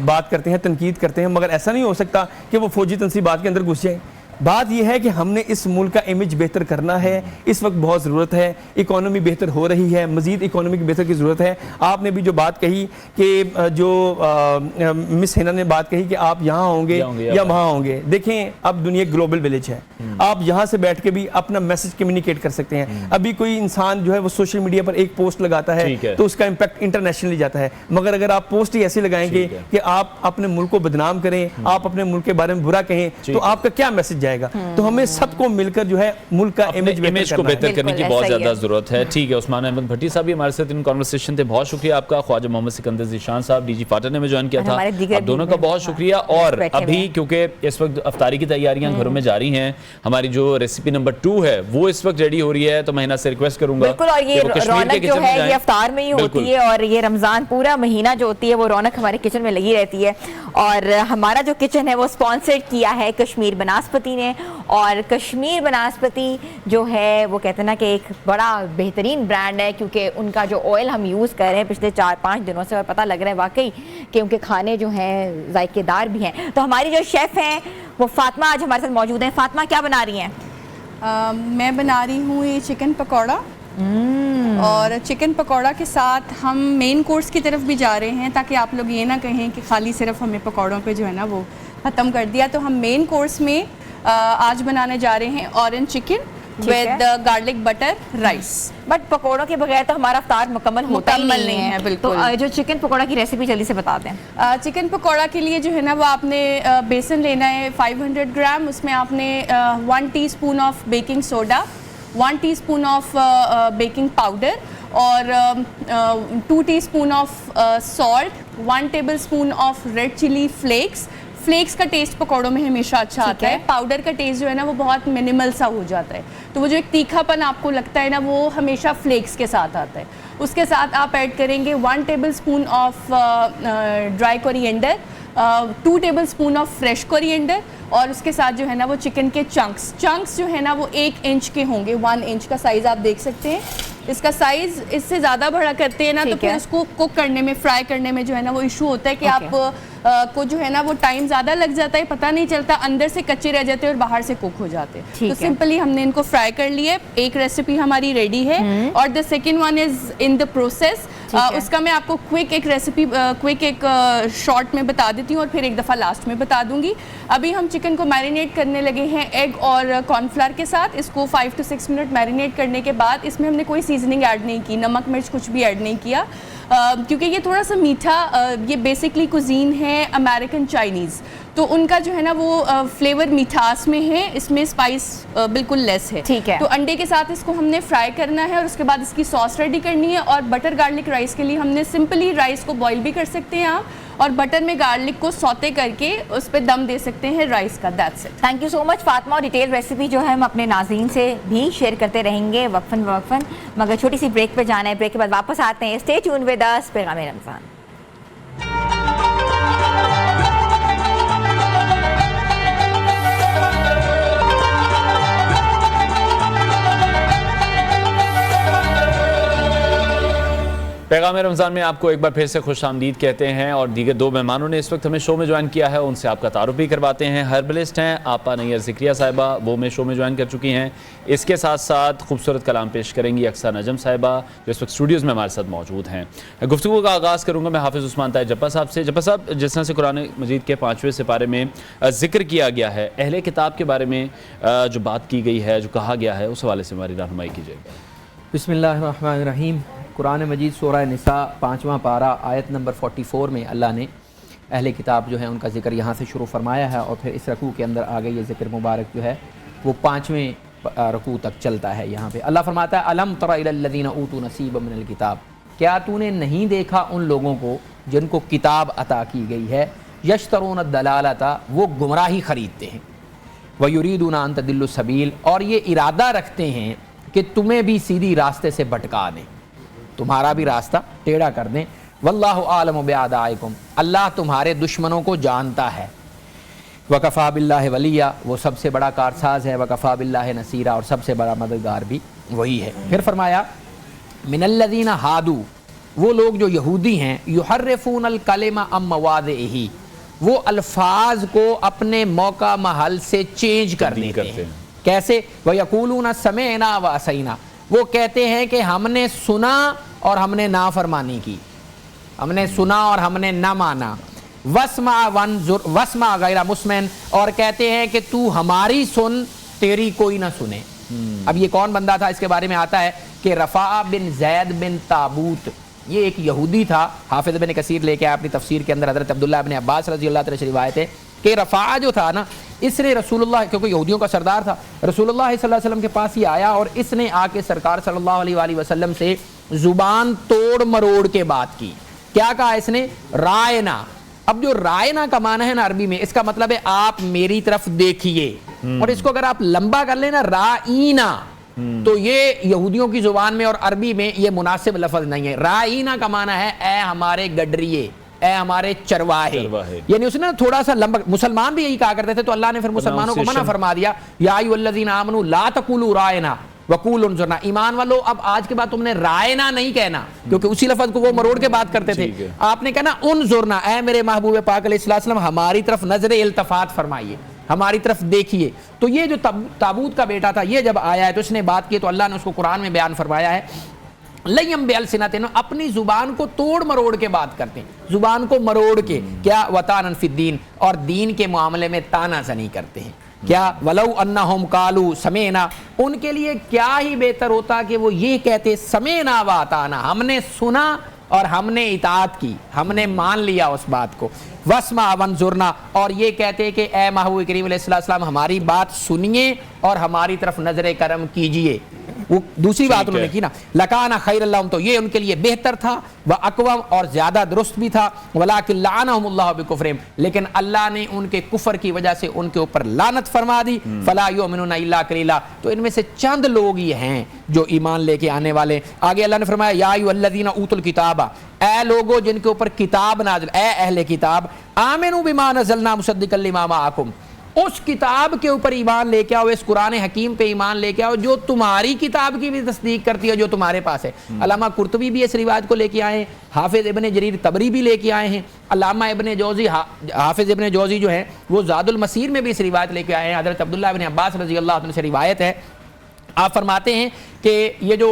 बात करते हैं, तनकीद करते हैं, मगर ऐसा नहीं हो सकता कि वो फौजी तनसीबात के अंदर घुस जाए। बात यह है कि हमने इस मुल्क का इमेज बेहतर करना है, इस वक्त बहुत ज़रूरत है, इकोनॉमी बेहतर हो रही है, मज़ीद इकोनॉमी की बेहतर की ज़रूरत है। आपने भी जो बात कही कि जो मिस हिना ने बात कही कि आप यहाँ होंगे या वहाँ होंगे, देखें अब दुनिया ग्लोबल विलेज है, आप यहाँ से बैठ के भी अपना मैसेज कम्युनिकेट कर सकते हैं। अभी कोई इंसान जो है वो सोशल मीडिया पर एक पोस्ट लगाता है तो उसका इम्पैक्ट इंटरनेशनली जाता है, मगर अगर आप पोस्ट ही ऐसी लगाएंगे कि आप अपने मुल्क को बदनाम करें, आप अपने मुल्क के बारे में बुरा कहें, तो आपका क्या मैसेज जाएगा? तो हमें सबको मिलकर जो है मुल्क का इमेज को बेहतर करने की बहुत ज्यादा जरूरत है। ठीक है, उस्मान अहमद भट्टी साहब भी हमारे साथ इन कॉन्वर्सेशन थे, बहुत शुक्रिया आपका। ख्वाजा मोहम्मद सिकंदर ज़ीशान साहब डीजी फाटर ने ज्वाइन किया था, आप दोनों का बहुत शुक्रिया। और अभी क्योंकि इस वक्त अफ्तारी की तैयारियां घरों में जारी हैं, हमारी जो रेसिपी नंबर 2 है वो इस वक्त रेडी हो रही है, तो मैं हिना से रिक्वेस्ट करूंगा बिल्कुल। और ये रौनक जो है ये अफ्तार में ही होती है, और ये रमजान पूरा महीना जो होती है वो रौनक हमारे किचन में लगी रहती है। और हमारा जो किचन है वो स्पॉन्सर्ड किया है कश्मीर बनास्पति ने, और कश्मीर बनास्पति जो है वो कहते हैं ना कि एक बड़ा बेहतरीन ब्रांड है, क्योंकि उनका जो ऑयल हम यूज़ कर रहे हैं पिछले 4-5 दिनों से, और पता लग रहा है वाकई कि उनके खाने जो हैं जायकेदार भी हैं। तो हमारी जो शेफ़ हैं वो फातिमा आज हमारे साथ मौजूद हैं। फातिमा क्या बना रही हैं? मैं बना रही हूँ ये चिकन पकौड़ा, और चिकन पकौड़ा के साथ हम मेन कोर्स की तरफ भी जा रहे हैं, ताकि आप लोग ये ना कहें कि खाली सिर्फ हमें पकौड़ों पे जो है ना वो ख़त्म कर दिया। तो हम मेन कोर्स में आज बनाने जा रहे हैं orange chicken with garlic butter rice. But पकौड़ों के बगैर तो हमारा अफ्तार मुकम्मल होता ही नहीं है। बिल्कुल। तो जो चिकन पकौड़ा की रेसिपी जल्दी से बता दें। चिकन पकौड़ा के लिए जो है ना वो आपने बेसन लेना है 500 ग्राम, उसमें आपने 1 teaspoon of baking soda, 1 teaspoon of baking powder, और 2 teaspoon of salt, 1 tablespoon of red chilli flakes. Flakes का टेस्ट पकौड़ों में हमेशा अच्छा आता है, पाउडर का टेस्ट जो है ना वो बहुत मिनिमल सा हो जाता है, तो वो जो एक तीखापन आपको लगता है ना वो हमेशा फ्लेक्स के साथ आता है। उसके साथ आप ऐड करेंगे 1 tablespoon of dry coriander, 2 tablespoon of fresh coriander, और उसके साथ जो है ना वो चिकन के चंक्स जो है ना वो 1 इंच के होंगे, 1 इंच का साइज़ आप देख सकते हैं। इसका साइज़ इससे ज़्यादा बड़ा करते हैं ना तो फिर उसको कुक करने में, फ्राई करने में जो है ना वो इशू होता है कि आप को जो है ना वो टाइम ज़्यादा लग जाता है, पता नहीं चलता, अंदर से कच्चे रह जाते हैं और बाहर से कुक हो जाते हैं। तो सिंपली हमने इनको फ्राई कर लिया, एक रेसिपी हमारी रेडी है, और the second one is in the process. उसका मैं आपको क्विक एक रेसिपी शॉर्ट में बता देती हूँ और फिर एक दफ़ा लास्ट में बता दूंगी। अभी हम चिकन को मैरिनेट करने लगे हैं एग और कॉर्नफ्लावर के साथ। इसको 5 to 6 मिनट मैरिनेट करने के बाद इसमें हमने कोई सीजनिंग ऐड नहीं की, नमक मिर्च कुछ भी ऐड नहीं किया, क्योंकि ये थोड़ा सा मीठा, ये बेसिकली कुजीन है अमेरिकन चाइनीज़, तो उनका जो है ना वो फ्लेवर मिठास में है, इसमें स्पाइस बिल्कुल लेस है। ठीक है। तो अंडे के साथ इसको हमने फ्राई करना है और उसके बाद इसकी सॉस रेडी करनी है। और बटर गार्लिक राइस के लिए हमने सिंपली राइस को बॉईल भी कर सकते हैं आप, और बटर में गार्लिक को सौते करके उस पर दम दे सकते हैं राइस का। That's it. Thank you so much Fatima. और डिटेल रेसिपी जो है हम अपने नाज़रीन से भी शेयर करते रहेंगे वक्फन, मगर छोटी सी ब्रेक पे जाना है, ब्रेक के बाद वापस आते हैं। स्टे ट्यून विद अस, पैगाम रमज़ान। पैगाम रमज़ान में आपको एक बार फिर से खुश आमदीद कहते हैं, और दीगर 2 मेहमानों ने इस वक्त हमें शो में ज्वाइन किया है, उनसे आपका तारुफ भी करवाते हैं। हर्बलिस्ट हैं आपा नैयर ज़िक्रिया साहिबा, वो में शो में ज्वाइन कर चुकी हैं। इसके साथ साथ खूबसूरत कलाम पेश करेंगी अक्सा नजम साहिबा, जो इस वक्त स्टूडियोज़ में हमारे साथ मौजूद हैं। गुफ्तगू का आगाज़ करूँगा मैं हाफिज़ उस्मान ताए जप्पा साहब से। जप्पा साहब, जिस तरह से कुरान मजीद के 5वें सिपारे में जिक्र किया गया है, अहले किताब के बारे में जो बात की गई है, जो कहा गया है, उस हवाले से हमारी रहनुमाई कीजिएगा। बिस्मिल्लाहिर्रहमानिर्रहीम। कुरान मजीद सूरह निसा 5वां पारा आयत नंबर 44 में अल्लाह ने अहले किताब जो है उनका जिक्र यहाँ से शुरू फरमाया है, और फिर इस रकू के अंदर आगे ये जिक्र मुबारक जो है वो 5वें रकू तक चलता है। यहाँ पे अल्लाह फरमाता है, अलम तरा इलल लज़ीना ऊतू नसीबम मिनल किताब, क्या तूने नहीं देखा उन लोगों को जिनको किताब अता की गई है, यश्तरून दलालता, वो गुमराही ख़रीदते हैं, व युरीदूना अन तदिल्लु सबील, और ये इरादा रखते हैं कि तुम्हें भी सीधी रास्ते से भटका दें। तुम्हारा भी रास्ता टेढ़ा कर दें। वल्लाहु आलमु बिअदाइकुम, अल्लाह तुम्हारे दुश्मनों को जानता है। वकफ़ा बिल्लाहि वलिया, वो सबसे बड़ा कारसाज है। वकफ़ा बिल्लाहि नसीरा, और सबसे बड़ा मददगार भी वही है। फिर फरमाया मिनल्लज़ीना हादू, वो लोग जो यहूदी हैं, युहर्रिफूनल कलिमा अम मवादिही, वो अल्फाज को अपने मौका महल से चेंज कर देते हैं। कैसे? व यक़ूलूना समेना व असैना, वो कहते हैं कि हमने सुना और हमने नाफरमानी की, हमने सुना और हमने ना माना। वस्मा गैरा मुस्मिन, और कहते हैं कि तू हमारी सुन, तेरी कोई ना सुने। अब ये कौन बंदा था? इसके बारे में आता है कि रफ़ा बिन ज़ैद बिन ताबूत, ये एक यहूदी था। हाफिज़ इब्न कसीर लेके आए अपनी तफसीर के अंदर, हज़रत अब्दुल्लाह इब्न अब्बास रज़ी अल्लाह तआला से रिवायत है कि रफ़ा जो था ना, इसने रसूलुल्लाह, क्योंकि यहूदियों का सरदार था, रसूलुल्लाह सल्लल्लाहु अलैहि वसल्लम के पास ही आया और इसने आके सरकार सल्लल्लाहु अलैहि वसल्लम से ज़ुबान तोड़ मरोड़ के बात की। क्या कहा इसने? रायना। अब जो रायना का माना है ना अरबी में, इसका मतलब है आप मेरी तरफ देखिए, और इसको अगर आप लंबा कर लेना राईना, तो ये यहूदियों की जुबान में और अरबी में ये मुनासिब लफ्ज नहीं है। राईना का माना है ए हमारे गडरिए, ए हमारे चरवाहे। यानी उसने थोड़ा सा लंबा, मुसलमान भी यही कहा करते थे, तो अल्लाह ने फिर मुसलमानों को मना फरमा दिया, या अय्युहल्लज़ीना आमनू ला तक़ूलू रायना वक़ूलू उन्ज़ुरना, ईमान वालों अब आज के बाद तुमने रायना नहीं कहना, क्योंकि उसी लफ्ज को वो मरोड़ के बात करते थे। आपने कहना उन्ज़ुरना, ए मेरे महबूब पाक अलैहिस्सलातु वस्सलाम हमारी तरफ नजर इल्तफात फरमाइए, हमारी तरफ देखिए। तो ये जो ताबूत का बेटा था, ये जब आया है तो इसने बात की, तो अल्लाह ने उसको कुरान में बयान फरमाया है, लयम बेअलसिनतिन, अपनी जुबान को तोड़ मरोड़ के बात करते हैं, जुबान को मरोड़ के। क्या? वतानन फिद्दीन, और दीन के मामले में तानाज़नी करते हैं। क्या? वलौ अन्नहुम कालू समेना, उनके लिए क्या ही बेहतर होता कि वो ये कहते समेना व अताना, हमने सुना और हमने इताअत की, हमने मान लिया उस बात को। वस्मा वंजुरना, और ये कहते कि ए महबूब करीम अलैहिस्सलातु वस्सलाम हमारी बात सुनिए और हमारी तरफ नजर करम कीजिए। वो दूसरी बात उन्होंने की ना, लकाना खैरुल लहुम, तो ये उनके लिए बेहतर था, व अक़वम, और ज्यादा दुरुस्त भी था। वलाकिन लअनहुमुल्लाहु बिकुफ्रिहिम, लेकिन अल्लाह ने उनके कुफर की वजह से उनके ऊपर लानत फरमा दी। फला युमिनूना इल्ला कलीला, तो इनमें से चंद लोग ही हैं जो ईमान लेके आने वाले। आगे अल्लाह ने फरमाया या अय्युहल्लज़ीना ऊतुल किताबा, ए लोगो जिनके ऊपर किताब नाज़िल, ए अहले किताब, आमिनू बिमा नज़लना मुसद्दिक़न लिमा माअकुम, उस किताब के ऊपर ईमान लेके आओ, इस कुरान हकीम पे ईमान लेके आओ जो तुम्हारी किताब की भी तस्दीक करती है, जो तुम्हारे पास है। अल्लामा कुर्तुबी भी इस रिवायत को लेके आए हैं, हाफिज इब्ने जरीर तबरी भी लेके आए हैं, अल्लामा इब्ने जौजी, हाफिज इब्ने जौजी जो है वो ज़ादुल मसीर में भी इस रिवायत लेके आए हैं। हज़रत अब्दुल्लाह इब्ने अब्बास रज़ी अल्लाह अन्हु से रिवायत है, आप फरमाते हैं कि ये जो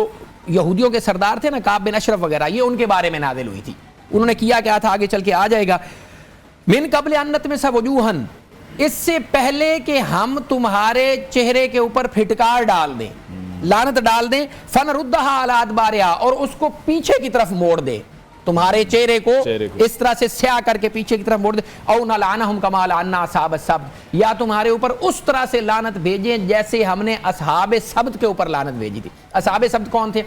यहूदियों के सरदार थे ना, काब बिन अशरफ वगैरह, ये उनके बारे में नाज़िल हुई थी। उन्होंने किया क्या था, आगे चल के आ जाएगा। मिन कब्ल अन्नत में सब वजूहन, इससे पहले कि हम तुम्हारे चेहरे के ऊपर फिटकार डाल दें, लानत डाल दें, फनरुद्दहा अला अदबारिहा, और उसको पीछे की तरफ मोड़ दे, तुम्हारे चेहरे को इस तरह से स्याह करके पीछे की तरफ मोड़ दे। औ नलानहुम कमा लअन्ना असहाब सब्त, या तुम्हारे ऊपर उस तरह से लानत भेजें जैसे हमने असहाब सब्त के ऊपर लानत भेजी थी। असहाब सब्त कौन थे?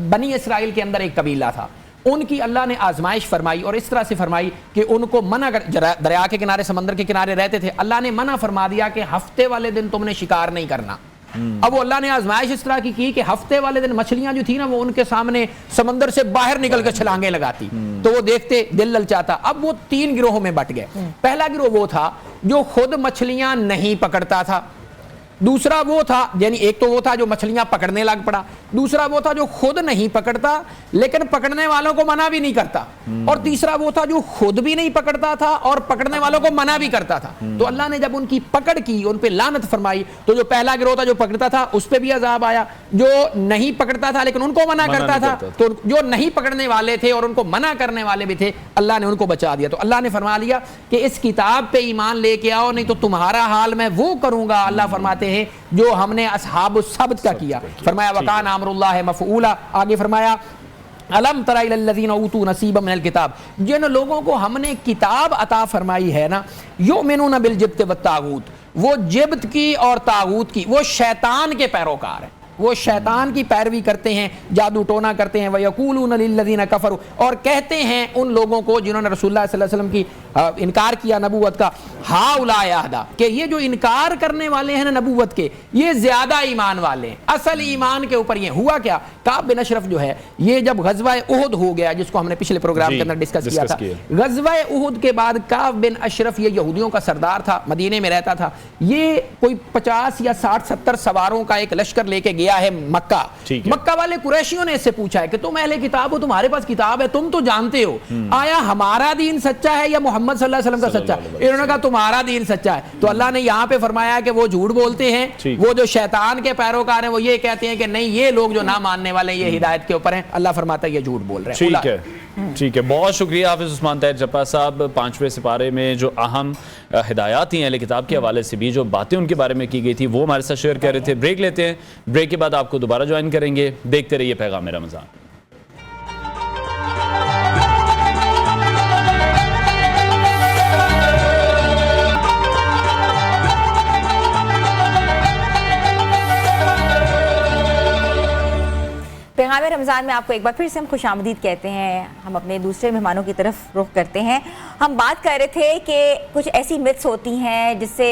बनी इसराइल के अंदर एक कबीला था, उनकी अल्लाह ने आजमाइश फरमाई और इस तरह से फरमाई कि उनको मना कर, दरिया के किनारे, समंदर के किनारे रहते थे, अल्लाह ने मना फरमा दिया कि हफ्ते वाले दिन तुमने शिकार नहीं करना। अब वो अल्लाह ने आजमाइश इस तरह की कि हफ्ते वाले दिन मछलियां जो थी ना, वो उनके सामने समंदर से बाहर निकल कर छलांगे लगाती, तो वो देखते दिल ललचाता। अब वो 3 गिरोहों में बट गए। पहला गिरोह वो था जो खुद मछलियां नहीं पकड़ता था, दूसरा वो था, यानी एक तो वो था जो मछलियां पकड़ने लग पड़ा, दूसरा वो था जो खुद नहीं पकड़ता लेकिन पकड़ने वालों को मना भी नहीं करता, और तीसरा वो था जो खुद भी नहीं पकड़ता था और पकड़ने वालों को मना भी करता था। तो अल्लाह ने जब उनकी पकड़ की, उन पे लानत फरमाई, तो जो पहला गिरोह था जो पकड़ता था उस पे भी अजाब आया, जो नहीं पकड़ता था लेकिन उनको मना करता था, तो जो नहीं पकड़ने वाले थे और उनको मना करने वाले भी थे, अल्लाह ने उनको बचा दिया। तो अल्लाह ने फरमा लिया कि इस किताब पे ईमान लेके आओ, नहीं तो तुम्हारा हाल मैं वो करूंगा, अल्लाह फरमाते हैं, जो हमने असहाब सब्त का किया। फरमाया वकान अमरुल्लाह मफऊला। आगे फरमाया अलम तरा इलल्लज़ीना ऊतू नसीबम मिनल किताब, जिन लोगों को हमने किताब अता फरमाई है ना, युमिनूना बिल जिब्त व तागूत, वो जिब्त की और तागूत की, वो शैतान के पैरोकार है। वो शैतान की पैरवी करते हैं, जादू टोना करते हैं। वयकूलून लिल्लज़ीना कफ़रू, और कहते हैं उन लोगों को जिन्होंने रसूलुल्लाह सल्लल्लाहु अलैहि वसल्लम की इनकार किया नबूवत का, हाउलाए अहदा, कि ये जो इनकार करने वाले हैं ना नबूवत के, ये ज्यादा ईमान वाले हैं, असल ईमान के ऊपर। ये हुआ क्या, काब बिन अशरफ जो है, ये जब गज़वा उहुद हो गया, जिसको हमने पिछले प्रोग्राम के अंदर डिस्कस किया था, गज़वा उहुद के बाद काब बिन अशरफ, ये यहूदियों का सरदार था, मदीने में रहता था, ये कोई 50 या 60-70 सवारों का एक लश्कर लेके गया है मक्का। मक्का वाले कुरैशियों ने इससे पूछा है कि तुम अहले किताब हो, तुम्हारे पास किताब है, तुम तो जानते हो, आया हमारा दीन सच्चा है या मोहम्मद सल्लल्लाहु अलैहि वसल्लम का सच्चा है? इन्होंने कहा तुम्हारा दीन सच्चा है। तो अल्लाह ने यहाँ पे फरमाया कि वो झूठ बोलते हैं, वो जो शैतान के पैरोकार हैं वो ये कहते हैं कि नहीं, ये लोग जो ना मानने वाले ये हिदायत के ऊपर हैं। अल्लाह फरमाता है ये झूठ बोल रहे हैं। ठीक है, ठीक है, बहुत शुक्रिया हाफिज उस्मान ताहिर जप्पा साहब। 5वें सिपारे में जो अहम हिदायत थी अहले किताब के हवाले से भी जो बातें उनके बारे में की गई थी वो हमारे साथ शेयर कर रहे थे। ब्रेक लेते हैं, ब्रेक के बाद आपको दोबारा ज्वाइन करेंगे। देखते रहिए पैगाम रमज़ान। पैगाम रमज़ान में आपको एक बार फिर से हम खुशामदीद कहते हैं। हम अपने दूसरे मेहमानों की तरफ रुख करते हैं। हम बात कर रहे थे कि कुछ ऐसी मिथ्स होती हैं जिससे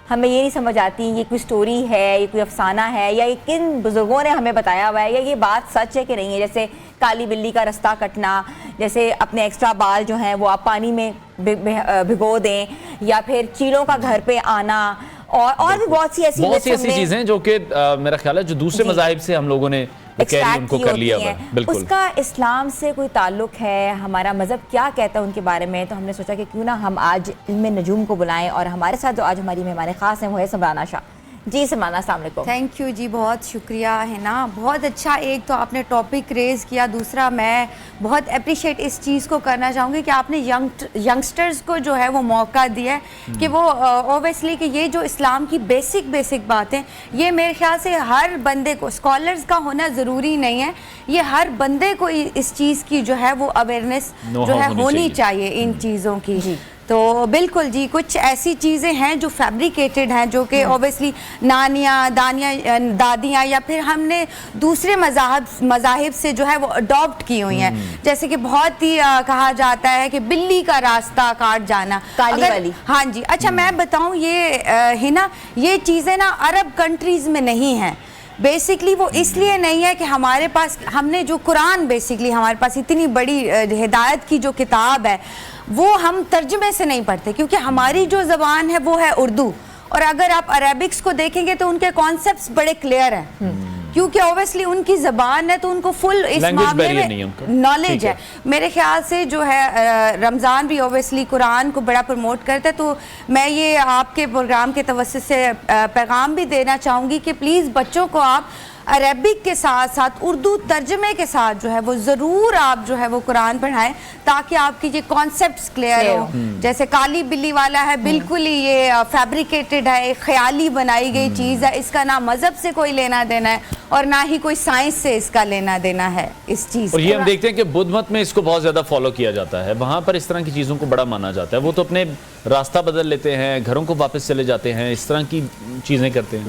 हमें ये नहीं समझ आती ये कोई स्टोरी है, ये कोई अफसाना है, या ये किन बुजुर्गों ने हमें बताया हुआ है, या ये बात सच है कि नहीं है। जैसे काली बिल्ली का रास्ता कटना, जैसे अपने एक्स्ट्रा बाल जो हैं वो आप पानी में भिगो दें, या फिर चीलों का घर पे आना, और भी बहुत सी ऐसी चीज़ें जो कि मेरा ख्याल है जो दूसरे मज़ाहिब से हम लोगों ने उनको कर लिया हुआ है। बिल्कुल। उसका इस्लाम से कोई ताल्लुक है, हमारा मज़हब क्या कहता है उनके बारे में? तो हमने सोचा कि क्यों ना हम आज इल्म नजूम को बुलाएं, और हमारे साथ जो आज हमारी मेहमान ख़ास हैं वो है समराना शाह। जी समराना, अस्सलाम वालेकुम। थैंक यू जी, बहुत शुक्रिया है ना, बहुत अच्छा। एक तो आपने टॉपिक रेज़ किया, दूसरा मैं बहुत अप्रिशिएट इस चीज़ को करना चाहूँगी कि आपने यंगस्टर्स को जो है वो मौका दिया है कि वो ऑब्वियसली कि ये जो इस्लाम की बेसिक बातें, ये मेरे ख्याल से हर बंदे को, स्कॉलर्स का होना ज़रूरी नहीं है, ये हर बंदे को इस चीज़ की जो है वो अवेयरनेस जो है होनी चाहिए इन चीज़ों की। तो बिल्कुल जी, कुछ ऐसी चीज़ें हैं जो फैब्रिकेटेड हैं, जो कि ऑब्वियसली नानियाँ, दादियाँ या फिर हमने दूसरे मज़ाहिब से जो है वो अडॉप्ट की हुई हैं। जैसे कि बहुत ही कहा जाता है कि बिल्ली का रास्ता काट जाना, काली वाली। हाँ जी, अच्छा मैं बताऊँ, ये है ना, ये चीज़ें ना अरब कंट्रीज़ में नहीं हैं। बेसिकली वो इसलिए नहीं है कि हमारे पास, हमने जो कुरान, बेसिकली हमारे पास इतनी बड़ी हिदायत की जो किताब है वो हम तर्जुमे से नहीं पढ़ते, क्योंकि हमारी जो ज़बान है वो है उर्दू, और अगर आप अरेबिक्स को देखेंगे तो उनके कॉन्सेप्ट्स बड़े क्लियर हैं, क्योंकि ऑब्वियसली उनकी ज़बान है तो उनको फुल इस मामले में नॉलेज है। मेरे ख्याल से जो है रमज़ान भी ऑब्वियसली कुरान को बड़ा प्रमोट करता है, तो मैं ये आपके प्रोग्राम के तवस्सुस से पैगाम भी देना चाहूँगी कि प्लीज़ बच्चों को आप अरबिक के साथ साथ उर्दू तर्जमे के साथ जो है वो ज़रूर आप जो है वो कुरान पढ़ाएं, ताकि आपकी ये कॉन्सेप्ट्स क्लियर हो। जैसे काली बिल्ली वाला है, बिल्कुल ही ये फैब्रिकेटेड है, एक ख्याली बनाई गई चीज़ है, इसका ना मज़हब से कोई लेना देना है और ना ही कोई साइंस से इसका लेना देना है इस चीज़। और ये हम देखते हैं कि बुद्ध मत में इसको बहुत ज़्यादा फॉलो किया जाता है, वहाँ पर इस तरह की चीज़ों को बड़ा माना जाता है। वो तो अपने रास्ता बदल लेते हैं, घरों को वापस चले जाते हैं, इस तरह की चीज़ें करते हैं।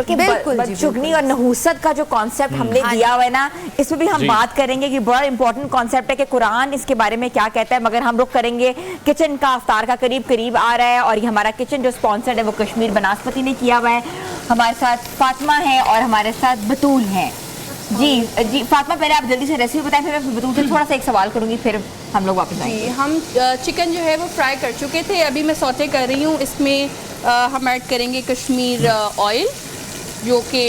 बदचुगनी और नहूसत का जो कॉन्सेप्ट हमने दिया हुआ है ना, इसमें भी हम बात करेंगे कि बड़ा इंपॉर्टेंट कॉन्सेप्ट है कि कुरान इसके बारे में क्या कहता है। मगर हम रुख करेंगे किचन का, अफ्तार का करीब आ रहा है, और ये हमारा किचन जो स्पॉन्सर्ड है वो कश्मीर बनास्पति ने किया हुआ है। हमारे साथ फातिमा है और हमारे साथ बतूल है। जी फातिमा, पहले आप जल्दी से रेसिपी बताएं, फिर मैं बतूल से थोड़ा सा एक सवाल करूंगी, फिर हम लोग वापस आएंगे। हम चिकन जो है वो फ्राई कर चुके थे, अभी मैं सौते कर रही हूँ। इसमें हम ऐड करेंगे कश्मीर ऑयल, जो कि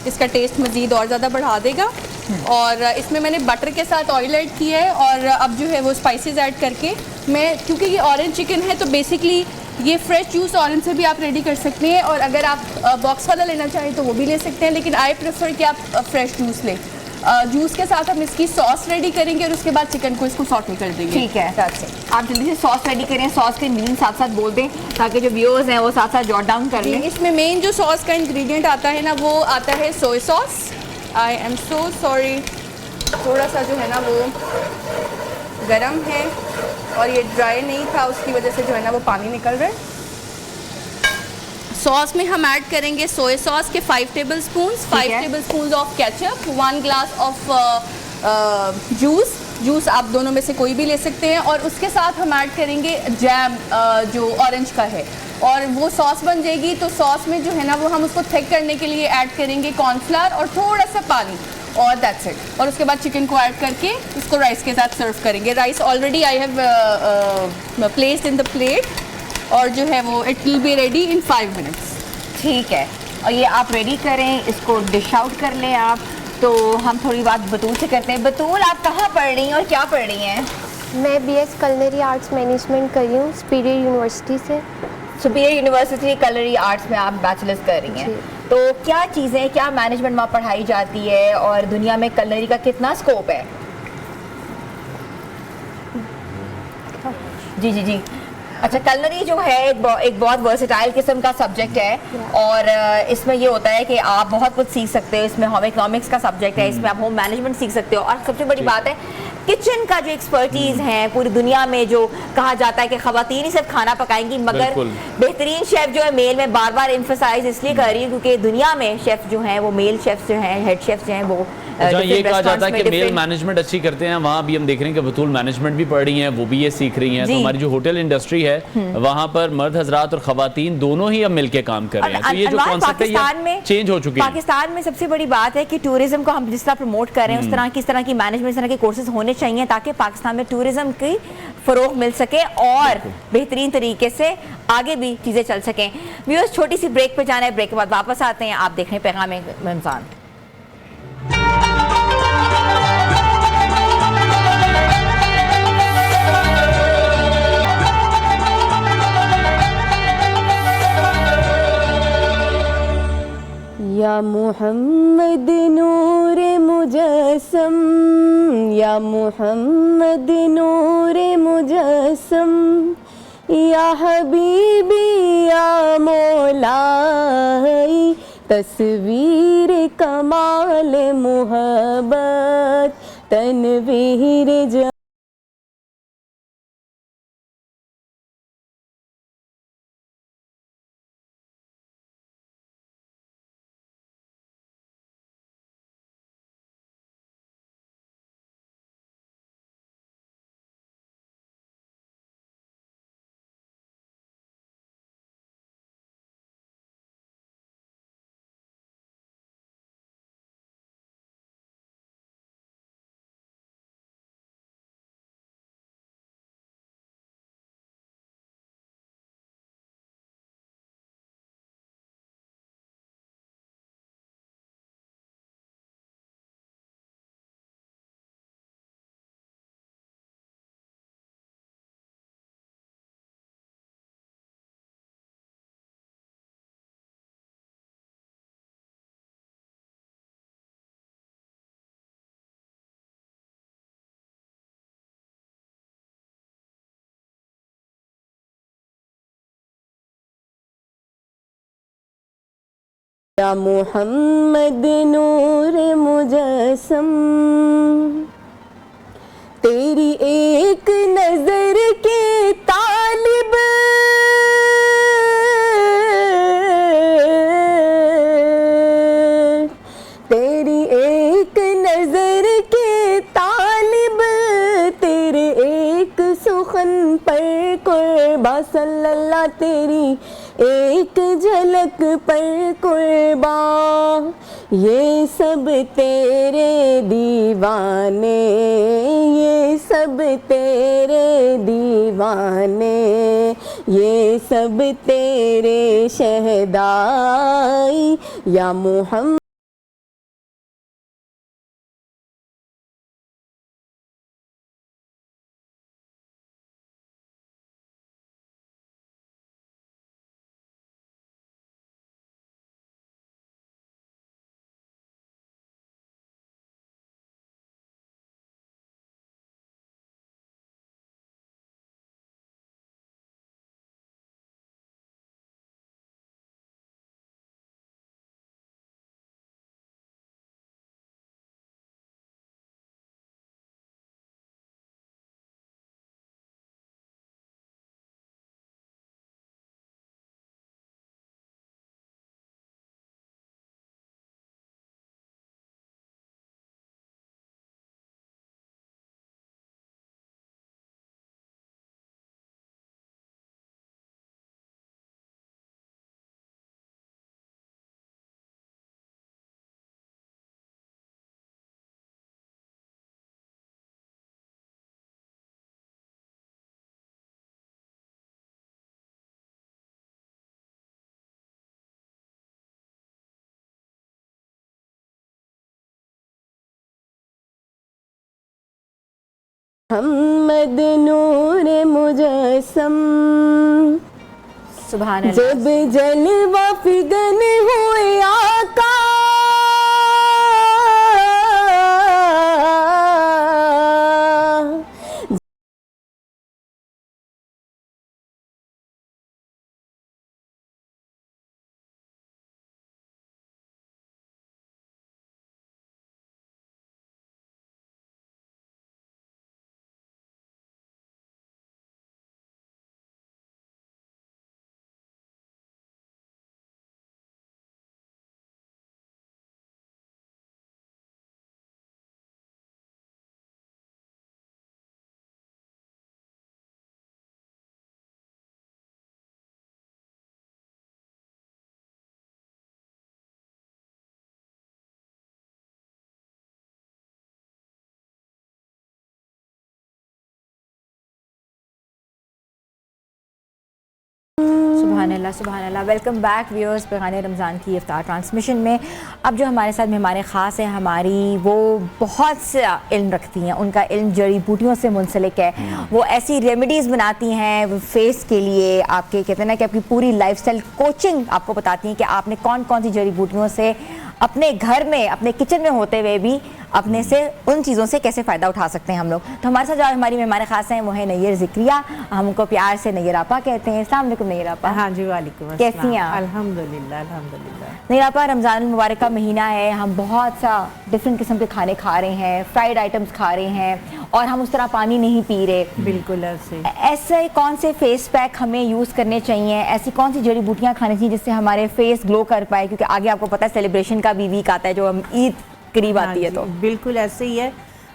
इसका टेस्ट मज़ीद और ज़्यादा बढ़ा देगा। और इसमें मैंने बटर के साथ ऑयल ऐड किया है, और अब जो है वो स्पाइसेस ऐड करके मैं, क्योंकि ये ऑरेंज चिकन है तो बेसिकली ये फ्रेश जूस ऑरेंज से भी आप रेडी कर सकते हैं, और अगर आप बॉक्स वाला लेना चाहें तो वो भी ले सकते हैं, लेकिन आई प्रेफर कि आप फ्रेश जूस लें। जूस के साथ हम इसकी सॉस रेडी करेंगे और उसके बाद चिकन को इसको सॉटे कर देंगे। ठीक है, आप जल्दी से सॉस रेडी करें, सॉस के मीन साथ साथ बोल दें ताकि जो व्यूअर्स हैं वो साथ साथ जॉट डाउन कर लें। इसमें मेन जो सॉस का इंग्रेडिएंट आता है ना, वो आता है soya sauce. I am so sorry, थोड़ा सा जो है ना वो गरम है और ये ड्राई नहीं था, उसकी वजह से जो है ना वो पानी निकल रहा है। सॉस में हम ऐड करेंगे सोया सॉस के 5 table spoon, 5 table spoon of ketchup, 1 glass of juice आप दोनों में से कोई भी ले सकते हैं। और उसके साथ हम ऐड करेंगे जैम जो ऑरेंज का है, और वो सॉस बन जाएगी। तो सॉस में जो है ना वो हम उसको थिक करने के लिए ऐड करेंगे कॉर्नफ्लावर और थोड़ा सा पानी, और दैट्स इट। और उसके बाद चिकन को ऐड करके उसको राइस के साथ सर्व करेंगे। Rice already I have placed in the plate, और जो है वो it will be ready in 5 minutes. ठीक है, और ये आप रेडी करें, इसको डिश आउट कर लें आप। तो हम थोड़ी बात बतूल से करते हैं। बतूल, आप कहाँ पढ़ रही हैं और क्या पढ़ रही हैं? मैं BS कलनरी आर्ट्स मैनेजमेंट कर रही हूँ सुपीरियर यूनिवर्सिटी से। सुपीरियर यूनिवर्सिटी कलनरी आर्ट्स में आप बैचलर्स कर रही हैं। तो क्या चीज़ें, क्या मैनेजमेंट वहाँ पढ़ाई जाती है, और दुनिया में कलनरी का कितना स्कोप है? जी जी जी। अच्छा, कलनरी जो है एक बहुत वर्सेटाइल किस्म का सब्जेक्ट है, और इसमें ये होता है कि आप बहुत कुछ सीख सकते हो। इसमें होम इकोनॉमिक्स का सब्जेक्ट है, इसमें आप होम मैनेजमेंट सीख सकते हो, और सबसे बड़ी बात है किचन का जो एक्सपर्टीज है पूरी दुनिया में। जो कहा जाता है कि खवातीन ही सिर्फ खाना पकाएंगी, मगर बेहतरीन शेफ जो है मेल में बार बार एम्फसाइज इसलिए कर रही है क्योंकि दुनिया में शेफ जो हैं वो मेल शेफ्स जो हैं, हेड शेफ्स जो हैं वो जहाँ ये कहा जाता है कि मेल मैनेजमेंट अच्छी करते हैं, वहाँ भी हम देख रहे हैं कि बतूल मैनेजमेंट भी पढ़ रही हैं, वो भी ये सीख रही हैं। तो हमारी जो होटल इंडस्ट्री है वहाँ पर मर्द हजरात और खवातीन दोनों ही अब मिलके काम कर रहे हैं। तो ये जो कॉन्सेप्ट है ये चेंज हो चुके हैं। पाकिस्तान में सबसे बड़ी बात है कि टूरिज्म को हम जिस तरह प्रमोट कर रहे हैं उस तरह की मैनेजमेंट, इस तरह के कोर्सेज होने चाहिए ताकि पाकिस्तान में टूरिज्म की फरोग मिल सके और बेहतरीन तरीके से आगे भी चीज़ें चल सकें। व्यूअर्स, छोटी सी ब्रेक पे जाना है, ब्रेक के बाद वापस आते हैं। आप देख रहे हैं पैगाम रमजान। या मोहम्मद नूर मुजस्सम, या मोहम्मद नूर मुजस्सम, या हबीबी या मौलाई, तस्वीर कमाल मोहब्बत तनवीर या मोहम्मद नूर मुजस्सम, तेरी एक नजर के तालिब, तेरी एक नजर के तालिब, तेरे एक सुखन पर कुर्बा सल्लल्लाह, तेरी एक झलक पर कुर्बा, ये सब तेरे दीवाने, ये सब तेरे दीवाने, ये सब तेरे शहदाई, या मोहम्मद। मोहम्मद नूर मुजस्सम, सुभान जब जलवा फिगन हुए आका, सुभान अल्लाह, सुभान अल्लाह। वेलकम बैक व्यूअर्स पैगाम रमज़ान की इफ्तार ट्रांसमिशन में। अब जो हमारे साथ मेहमान ख़ास हैं हमारी, वो बहुत सा इल्म रखती हैं, उनका इल्म जड़ी बूटियों से मुंसलिक है। वो ऐसी रेमेडीज़ बनाती हैं फेस के लिए, आपके कहते हैं ना कि आपकी पूरी लाइफस्टाइल कोचिंग आपको बताती हैं कि आपने कौन कौन सी जड़ी बूटियों से अपने घर में, अपने किचन में होते हुए भी अपने से उन चीज़ों से कैसे फ़ायदा उठा सकते हैं हम लोग। तो हमारे साथ जो हमारी मेहमान ख़ास हैं वो है नैयर ज़िक्रिया, हम उनको प्यार से नैयर आपा कहते हैं। अस्सलाम वालेकुम नैयर आपा। हाँ जी, वालेकुम। कैसी हैं आप? अल्हम्दुलिल्लाह, अल्हम्दुलिल्लाह। नैयर आपा, रमज़ान मुबारक का महीना है, हम बहुत सा डिफरेंट किस्म के खाने खा रहे हैं, फ्राइड आइटम्स खा रहे हैं और हम उस तरह पानी नहीं पी रहे। बिल्कुल ऐसे कौन से फेस पैक हमें यूज़ करने चाहिए, ऐसी कौन सी जड़ी बूटियाँ खानी चाहिए जिससे हमारे फेस ग्लो कर पाए, क्योंकि आगे आपको पता है सेलिब्रेशन का भी वीक आता है, जो हम ईद करीब आती है। तो बिल्कुल ऐसे ही है,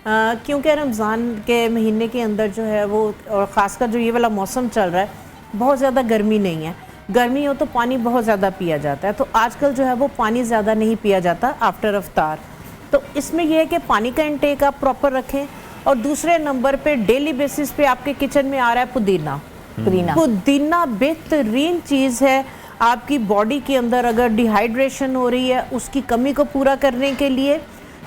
क्योंकि रमज़ान के महीने के अंदर जो है वो, और ख़ासकर जो ये वाला मौसम चल रहा है, बहुत ज़्यादा गर्मी नहीं है। गर्मी हो तो पानी बहुत ज़्यादा पिया जाता है, तो आजकल जो है वो पानी ज़्यादा नहीं पिया जाता आफ्टर अफ्तार। तो इसमें यह है कि पानी का इंटेक आप प्रॉपर रखें। और दूसरे नंबर पे डेली बेसिस पे आपके किचन में आ रहा है पुदीना। पुदीना बेहतरीन चीज़ है आपकी बॉडी के अंदर। अगर डिहाइड्रेशन हो रही है उसकी कमी को पूरा करने के लिए,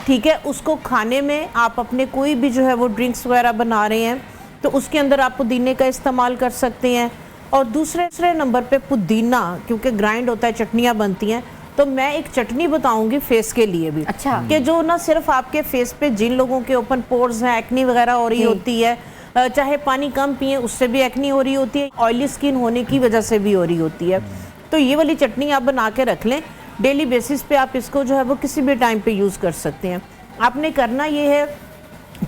ठीक है, उसको खाने में आप अपने कोई भी जो है वो ड्रिंक्स वगैरह बना रहे हैं तो उसके अंदर आप पुदीने का इस्तेमाल कर सकते हैं। और दूसरे नंबर पे पुदीना क्योंकि ग्राइंड होता है, चटनियाँ बनती हैं, तो मैं एक चटनी बताऊंगी फेस के लिए भी। अच्छा। कि जो ना सिर्फ आपके फेस पे, जिन लोगों के ओपन पोर्स हैं, एक्नी वगैरह हो रही होती है, चाहे पानी कम पिए उससे भी एक्नी हो रही होती है, ऑयली स्किन होने की वजह से भी हो रही होती है, तो ये वाली चटनी आप बना के रख लें। डेली बेसिस पे आप इसको जो है वो किसी भी टाइम पे यूज़ कर सकते हैं। आपने करना ये है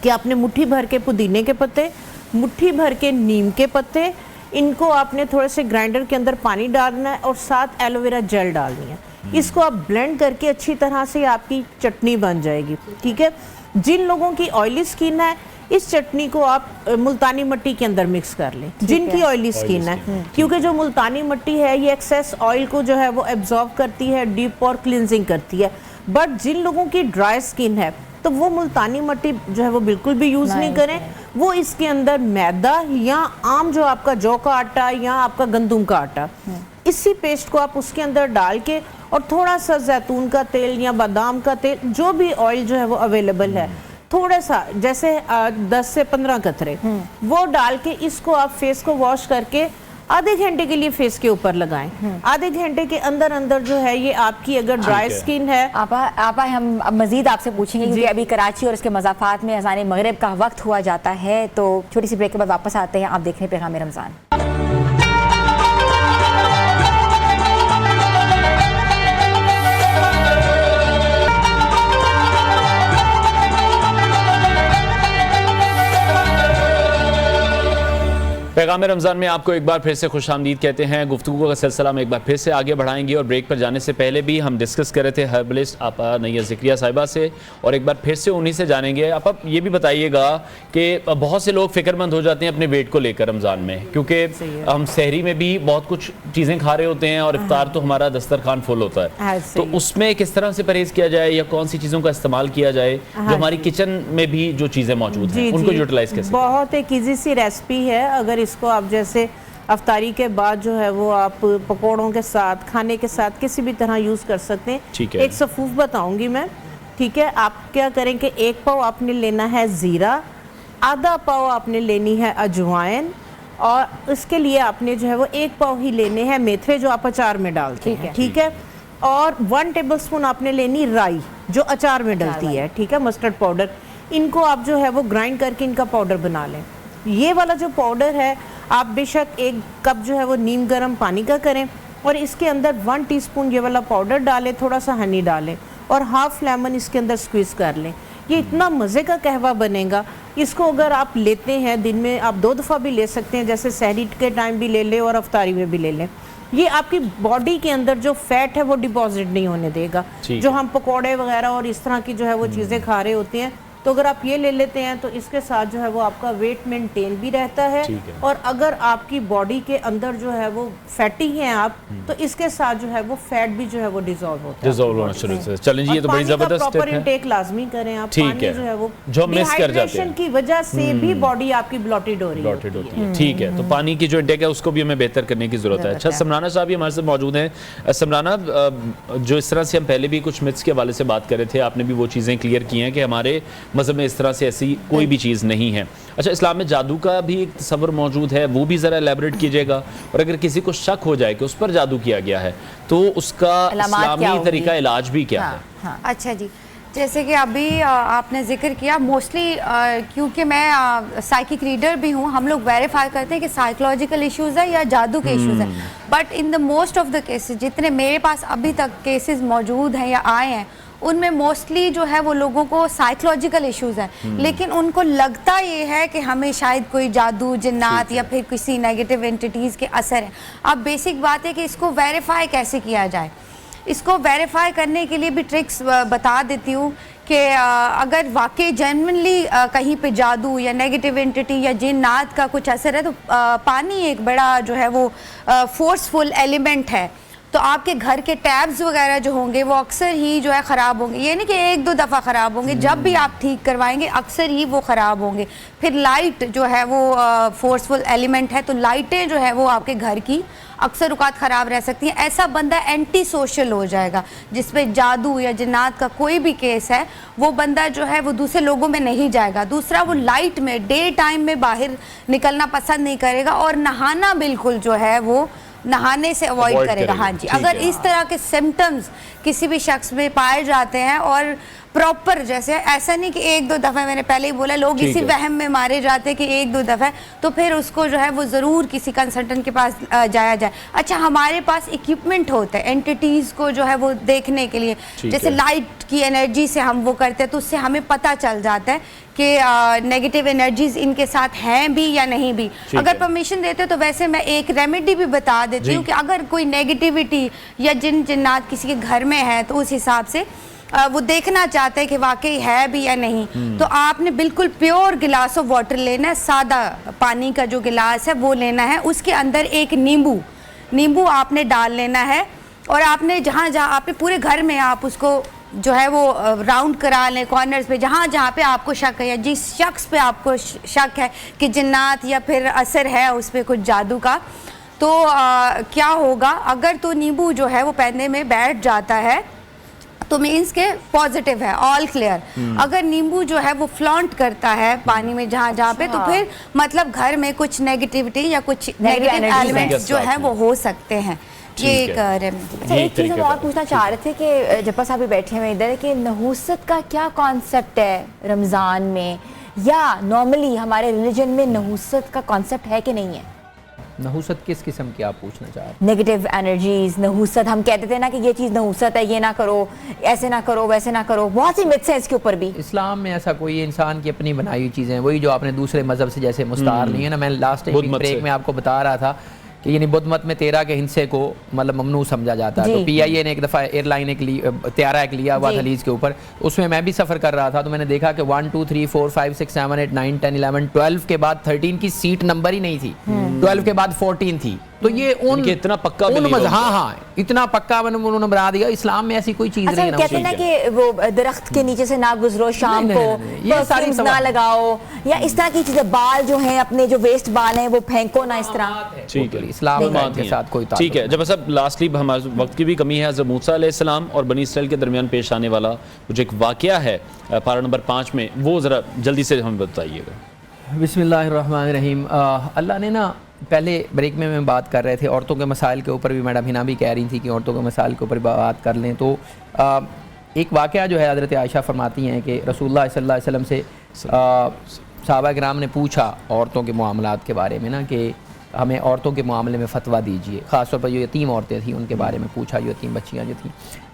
कि आपने मुट्ठी भर के पुदीने के पत्ते, मुट्ठी भर के नीम के पत्ते, इनको आपने थोड़े से ग्राइंडर के अंदर पानी डालना है और साथ एलोवेरा जेल डालनी है। इसको आप ब्लेंड करके अच्छी तरह से आपकी चटनी बन जाएगी, ठीक है। जिन लोगों की ऑयली स्किन है, इस चटनी को आप मुल्तानी मिट्टी के अंदर मिक्स कर लें, जिनकी ऑयली स्किन है, क्योंकि जो मुल्तानी मिट्टी है ये एक्सेस ऑयल को जो है वो एब्जॉर्ब करती है, डीप और क्लिनजिंग करती है। बट जिन लोगों की ड्राई स्किन है तो वो मुल्तानी मिट्टी जो है वो बिल्कुल भी यूज़ नहीं करें। वो इसके अंदर मैदा या आम जो आपका जौ का आटा या आपका गंदुम का आटा, इसी पेस्ट को आप उसके अंदर डाल के और थोड़ा सा जैतून का तेल या बादाम का तेल, जो भी ऑयल जो है वो अवेलेबल है, थोड़ा सा जैसे 10 से 15 कतरे वो डाल के इसको आप फेस को वॉश करके आधे घंटे के लिए फेस के ऊपर लगाएं। आधे घंटे के अंदर अंदर जो है ये आपकी अगर ड्राई स्किन है। आपा हम अब मजीद आपसे पूछेंगे क्योंकि अभी कराची और इसके मज़ाफ़ात में अज़ान मगरिब का वक्त हुआ जाता है, तो छोटी सी ब्रेक के बाद वापस आते हैं। आप देख रहे हैं पैगाम रमज़ान। पैगाम रमज़ान में आपको एक बार फिर से खुशामदीद कहते हैं। गुफ्तगू का सिलसिला में एक बार फिर से आगे बढ़ाएंगे और ब्रेक पर जाने से पहले भी हम डिस्कस कर रहे थे हर्बलिस्ट आपा नैयर ज़िक्रिया साहिबा से, और एक बार फिर से उन्हीं से जानेंगे। आप ये भी बताइएगा कि बहुत से लोग फ़िक्रमंद हो जाते हैं अपने वेट को लेकर रमज़ान में, क्योंकि हम सहरी में भी बहुत कुछ चीज़ें खा रहे होते हैं और इफ्तार तो हमारा दस्तरखान फुल होता है, तो उसमें किस तरह से परहेज़ किया जाए या कौन सी चीज़ों का इस्तेमाल किया जाए जो हमारी किचन में भी जो चीज़ें मौजूद हैं उनको यूटिलाइज कैसे। बहुत एक ईजी सी रेसिपी है। अगर इसको आप जैसे अफ्तारी के बाद जो है वो आप पकौड़ों के साथ, खाने के साथ किसी भी तरह यूज़ कर सकते हैं। एक सफूफ बताऊंगी मैं, ठीक है। आप क्या करें कि 1 पाव आपने लेना है ज़ीरा, आधा पाव आपने लेनी है अजवाइन, और इसके लिए आपने जो है वो 1 पाव ही लेने हैं मेथरे जो आप अचार में डालते हैं, ठीक है। और 1 टेबलस्पून आपने लेनी राई जो अचार में डलती है, ठीक है, मस्टर्ड पाउडर। इनको आप जो है वो ग्राइंड करके इनका पाउडर बना लें। ये वाला जो पाउडर है आप बेशक 1 कप जो है वो नीम गर्म पानी का करें और इसके अंदर 1 टीस्पून ये वाला पाउडर डालें, थोड़ा सा हनी डालें और हाफ लेमन इसके अंदर स्क्वीज़ कर लें। ये इतना मज़े का कहवा बनेगा। इसको अगर आप लेते हैं दिन में आप 2 दफ़ा भी ले सकते हैं, जैसे सहरी के टाइम भी ले लें और अफ्तारी में भी ले लें। ये आपकी बॉडी के अंदर जो फैट है वो डिपॉजिट नहीं होने देगा। जो हम पकौड़े वगैरह और इस तरह की जो है वो चीज़ें खा रहे होते हैं, तो अगर आप ये ले लेते हैं तो इसके साथ जो है वो आपका वेट मेंटेन भी रहता है। और अगर आपकी बॉडी के अंदर जो है वो फैटी हैं आप, तो इसके साथ जो है वो फैट भी जो है वो डिसॉल्व होता है, डिसॉल्व होना शुरू से। चलें जी, ये तो बड़ी जबरदस्त टिप प्रॉपर है। इनटेक लाजमी करें आप। ठीक पानी है, जो है वो जो मिस कर जाते हैं की वजह से भी बॉडी आपकी ब्लॉटेड हो रही है। ठीक है, तो पानी की जो इंटेक है उसको भी हमें बेहतर करने की जरूरत है। अच्छा, समराना साहब भी हमारे साथ मौजूद हैं। समराना, जो इस तरह से हम पहले भी कुछ मिथ्स के हवाले से बात कर रहे थे, आपने भी वो चीज़ें क्लियर की हैं कि हमारे मज़हब में इस तरह से ऐसी कोई भी चीज़ नहीं है। अच्छा, इस्लाम में जादू का भी एक तस्वर मौजूद है, वो भी ज़रा एलैबोरेट कीजिएगा। और अगर किसी को शक हो जाए कि उस पर जादू किया गया है तो उसका इस्लामी तरीका इलाज भी क्या है? अच्छा जी, जैसे कि अभी आपने जिक्र किया, मोस्टली क्योंकि मैं साइकिक रीडर भी हूँ, हम लोग वेरीफाई करते हैं कि साइकोलॉजिकल इश्यूज़ है या जादू के इश्यूज़ हैं। But in the most of the cases जितने मेरे पास अभी तक केसेस मौजूद हैं या आए हैं, उनमें मोस्टली जो है वो लोगों को साइकोलॉजिकल इश्यूज़ हैं, लेकिन उनको लगता ये है कि हमें शायद कोई जादू, जिन्नात या फिर किसी नेगेटिव एंटिटीज़ के असर है। अब बेसिक बात है कि इसको वेरीफाई कैसे किया जाए। इसको वेरीफाई करने के लिए भी ट्रिक्स बता देती हूँ कि अगर वाकई जेन्युइनली कहीं पे जादू या नेगेटिव एंटिटी या जिन्नात का कुछ असर है, तो पानी एक बड़ा जो है वो फोर्सफुल एलिमेंट है। तो आपके घर के टैब्स वगैरह जो होंगे वो अक्सर ही जो है ख़राब होंगे। ये नहीं कि 1-2 दफ़ा ख़राब होंगे, जब भी आप ठीक करवाएंगे अक्सर ही वो ख़राब होंगे। फिर लाइट जो है वो फोर्सफुल एलिमेंट है, तो लाइटें जो है वो आपके घर की अक्सर औक़ात ख़राब रह सकती हैं। ऐसा बंदा एंटी सोशल हो जाएगा, जिसमें जादू या जिन्नात का कोई भी केस है, वो बंदा जो है वो दूसरे लोगों में नहीं जाएगा। दूसरा, वो लाइट में डे टाइम में बाहर निकलना पसंद नहीं करेगा और नहाना बिल्कुल जो है वो नहाने से अवॉइड करेगा। हाँ जी, अगर इस तरह के सिम्टम्स किसी भी शख्स में पाए जाते हैं और प्रॉपर, जैसे ऐसा नहीं कि 1-2 दफ़ा, मैंने पहले ही बोला, लोग इसी वहम में मारे जाते हैं कि 1-2 दफ़ा, तो फिर उसको जो है वो ज़रूर किसी कंसल्टेंट के पास जाया जाए। अच्छा, हमारे पास इक्विपमेंट होते हैं एंटिटीज़ को जो है वो देखने के लिए, जैसे लाइट की एनर्जी से हम वो करते हैं, तो उससे हमें पता चल जाता है कि नेगेटिव एनर्जीज इनके साथ हैं भी या नहीं भी। अगर परमिशन देते तो वैसे मैं एक रेमेडी भी बता देती हूँ कि अगर कोई नेगेटिविटी या जिन्नात किसी के घर में है, तो उस हिसाब से वो देखना चाहते हैं कि वाकई है भी या नहीं, तो आपने बिल्कुल प्योर गिलास ऑफ वाटर लेना है, सादा पानी का जो गिलास है वो लेना है। उसके अंदर एक नींबू आपने डाल लेना है और आपने जहाँ आपके पूरे घर में आप उसको जो है वो राउंड करा लें कॉर्नर्स पे, जहाँ पे आपको शक है या जिस शख्स पे आपको शक है कि जिन्नात या फिर असर है उस पर कुछ जादू का, तो क्या होगा, अगर तो नींबू जो है वो पहनने में बैठ जाता है तो मीन्स के पॉजिटिव है, ऑल क्लियर। अगर नींबू जो है वो फ्लॉन्ट करता है पानी में जहाँ पे, तो फिर मतलब घर में कुछ नेगेटिविटी या कुछ नेगेटिव एलिमेंट्स जो है वो हो सकते हैं। ये एक चीज़ हम और पूछना चाह रहे थे कि जब्बार साहब भी बैठे हुए इधर, कि नहूसत का क्या कॉन्सेप्ट है रमज़ान में, या नॉर्मली हमारे रिलीजन में नहूसत का कॉन्सेप्ट है कि नहीं है? नहूसत किस किस्म की आप पूछना चाह रहे हैं? नेगेटिव एनर्जीज, नहूसत, हम कहते थे ना कि ये चीज़ नहूसत है, ये ना करो, ऐसे ना करो, वैसे ना करो, बहुत सी मिथ्स हैं इसके ऊपर भी। इस्लाम में ऐसा कोई इंसान की अपनी बनाई हुई चीज़ें हैं, वही जो आपने दूसरे मज़हब से जैसे मुस्तार नहीं है ना। मैं लास्ट ब्रेक में आपको बता रहा था कि यानी बुद्ध मत में 13 के हिस्से को मतलब ममनू समझा जाता है। तो PIA ने एक दफ़ा एयरलाइन त्यारा एक लिया हुआ था लीज के ऊपर, उसमें मैं भी सफ़र कर रहा था, तो मैंने देखा कि 1 2 3 4 5 6 7 8 9 10 11 12 के बाद 13 की सीट नंबर ही नहीं थी, 12 के बाद 14 थी। तो ये इतना पक्का इतना पक्का उन्होंने बना दिया। इस्लाम में ऐसी कोई चीज़ नहीं है। कहते हैं ना कि वो दरख्त के नीचे से ना गुजरो शाम को, ये सारी ना लगाओ, या इस तरह की चीज़ें, बाल जो हैं अपने जो वेस्ट बाल हैं वो फेंको ना, इस तरह। ठीक है, इस्लाम के साथ कोई ठीक है। जब सब लास्टली हमारे वक्त की भी कमी है, हज़रत मूसा अलैहिस्सलाम और बनी इसराइल के दरमियान पेश आने वाला जो एक वाक़या है पारा नंबर 5 में, वो ज़रा जल्दी से हमें बताइएगा। बिस्मिल्लाहिर्रहमानिर्रहीम। अल्लाह ने ना पहले ब्रेक में मैं बात कर रहे थे औरतों के मसाइल के ऊपर भी, मैडम हिना भी कह रही थी कि औरतों के मसाइल के ऊपर बात कर लें, तो एक वाक़या जो है हज़रत आयशा फरमाती हैं कि रसूलुल्लाह सल्लल्लाहु अलैहि वसल्लम से सहाबा किराम ने पूछा औरतों के मामलात के बारे में ना कि हमें औरतों के मामले में फ़तवा दीजिए। ख़ासतौर पर जो यतीम औरतें थीं उनके बारे में पूछा, जो यतीम बच्चियाँ जो थीं।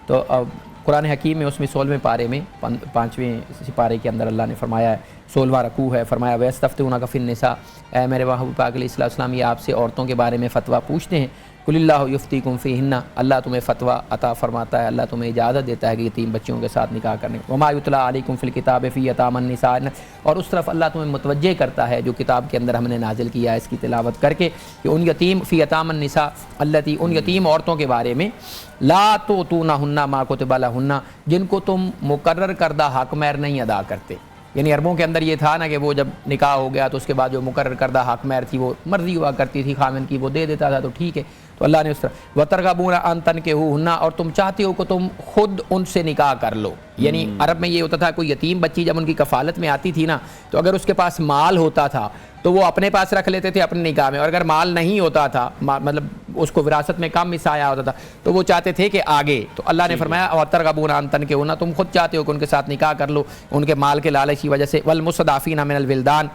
तो कुरान हकीम में उसमें 16वें पारे में 5वें सिपारे के अंदर अल्लाह ने फरमाया है, 16वां रकू है, फरमाया वस्तफ्तूना का फिन्निसा, ऐ मेरे महबूब पाक अलैहिस्सलाम ये आपसे औरतों के बारे में फ़तवा पूछते हैं। कुलिल्लाहु युफ्तीकुम फ़ीहिन्ना, अल्लाह तुम्हें फ़तवा अता फरमाता है, अल्लाह तुम्हें इजाज़त देता है कि यतीम बच्चियों के साथ निकाह करने। वमा युतला अलैकुम फ़िल किताब फ़ी यतामन निसा, और उस तरफ अल्लाह तुम्हें मुतवज्जे करता है जो किताब के अंदर हमने नाजिल किया है इसकी तिलावत करके कि उन यतीम फ़ी यतामन निसा अल्लती, उन यतीम औरतों के बारे में ला तो तू ना हुन्ना मा कुतिबा लहुन्ना, जिनको तुम मुकर्रर करदा हक महर नहीं अदा करते। यानी अरबों के अंदर ये था ना कि वो जब निकाह हो गया तो उसके बाद जो मुकर्रर करदा हक महर थी वो मर्जी हुआ करती थी खामिन की, वो दे देता था तो ठीक है। तो अल्लाह ने उस तरह वतरगबूना अन तनकिहुन्ना, और तुम चाहते हो कि तुम खुद उनसे निकाह कर लो। यानी अरब में ये होता था कोई यतीम बच्ची जब उनकी कफ़ालत में आती थी ना, तो अगर उसके पास माल होता था तो वो अपने पास रख लेते थे अपने निकाह में, और अगर माल नहीं होता था, मतलब उसको विरासत में कम हिस्सा आया होता था, तो वो चाहते थे कि आगे। तो अल्लाह ने फरमाया वतरगबूना अन तनकिहुन्ना, तुम खुद चाहते हो कि उनके साथ निकाह कर लो उनके माल के लालच की वजह से। वल मुस्तदाफीना मिनल विल्दान,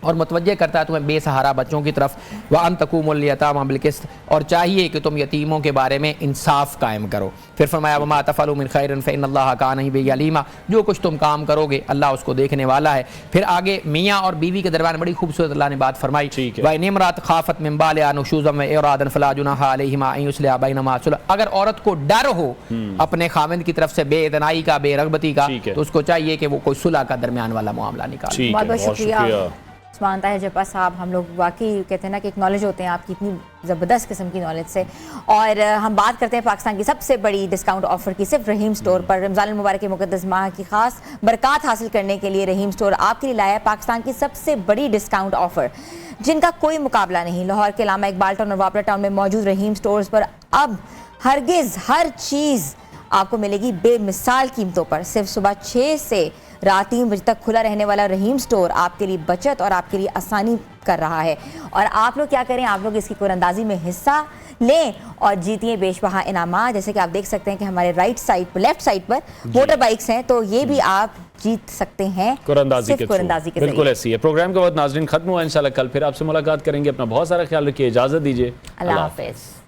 और मुतवज्जे करता है तुम्हें बेसहारा बच्चों की तरफ। व अन तकूमुल यतामा बिल क़िस्त, और चाहिए कि तुम यतीमों के बारे में इंसाफ कायम करो। फिर फरमाया वमा तफ़अलू मिन खैरिन फ़इन्नल्लाह कान बिही अलीमा, जो कुछ तुम काम करोगे अल्लाह उसको देखने वाला है। फिर आगे मियाँ और बीवी के दरमियान बड़ी खूबसूरत अल्लाह ने बात फरमाई, व इन इमरात खाफत मिन बालिहा नुशूज़न व इरादन फला जुनाहा अलैहिमा अन युस्लिहा बैनहुमा सुलह, अगर औरत को डर हो अपने खामिंद की तरफ से बेइतनाई का, बेरगबती का, तो उसको चाहिए कि वो कोई सुलह का दरमियान वाला मामला निकाले। बहुत बहुत शुक्रिया उस्मान ताहिर जब्बार साहब, हम लोग वाकई कहते हैं ना कि एक नॉलेज होते हैं आपकी, इतनी ज़बरदस्त किस्म की नॉलेज से। और हम बात करते हैं पाकिस्तान की सबसे बड़ी डिस्काउंट ऑफर की, सिर्फ रहीम स्टोर पर। रमज़ान मुबारक के मुक़द्दस माह की खास बरक़ात हासिल करने के लिए रहीम स्टोर आपके लिए लाया है पाकिस्तान की सबसे बड़ी डिस्काउंट ऑफर जिनका कोई मुकाबला नहीं। लाहौर के लामा इकबाल टाउन और वापरा टाउन में मौजूद रहीम स्टोर्स पर अब हरगिज़ हर चीज़ आपको मिलेगी बेमिसाल कीमतों पर। सिर्फ सुबह 6 से रात 3 बजे तक खुला रहने वाला रहीम स्टोर आपके लिए बचत और आपके लिए आसानी कर रहा है। और आप लोग क्या करें, आप लोग इसकी कुरंदाजी में हिस्सा लें और जीतिए बेशबहा इनामात। जैसे कि आप देख सकते हैं कि हमारे राइट साइड पर, लेफ्ट साइड पर मोटर बाइक्स हैं, तो ये भी आप जीत सकते हैं कुरंदाजी के बिल्कुल ऐसी है। प्रोग्राम के बाद नाज़रीन खत्म हुआ, इंशाल्लाह कल फिर आपसे मुलाकात करेंगे। अपना बहुत सारा ख्याल रखिए, इजाज़त दीजिए, अल्लाह हाफ़िज़।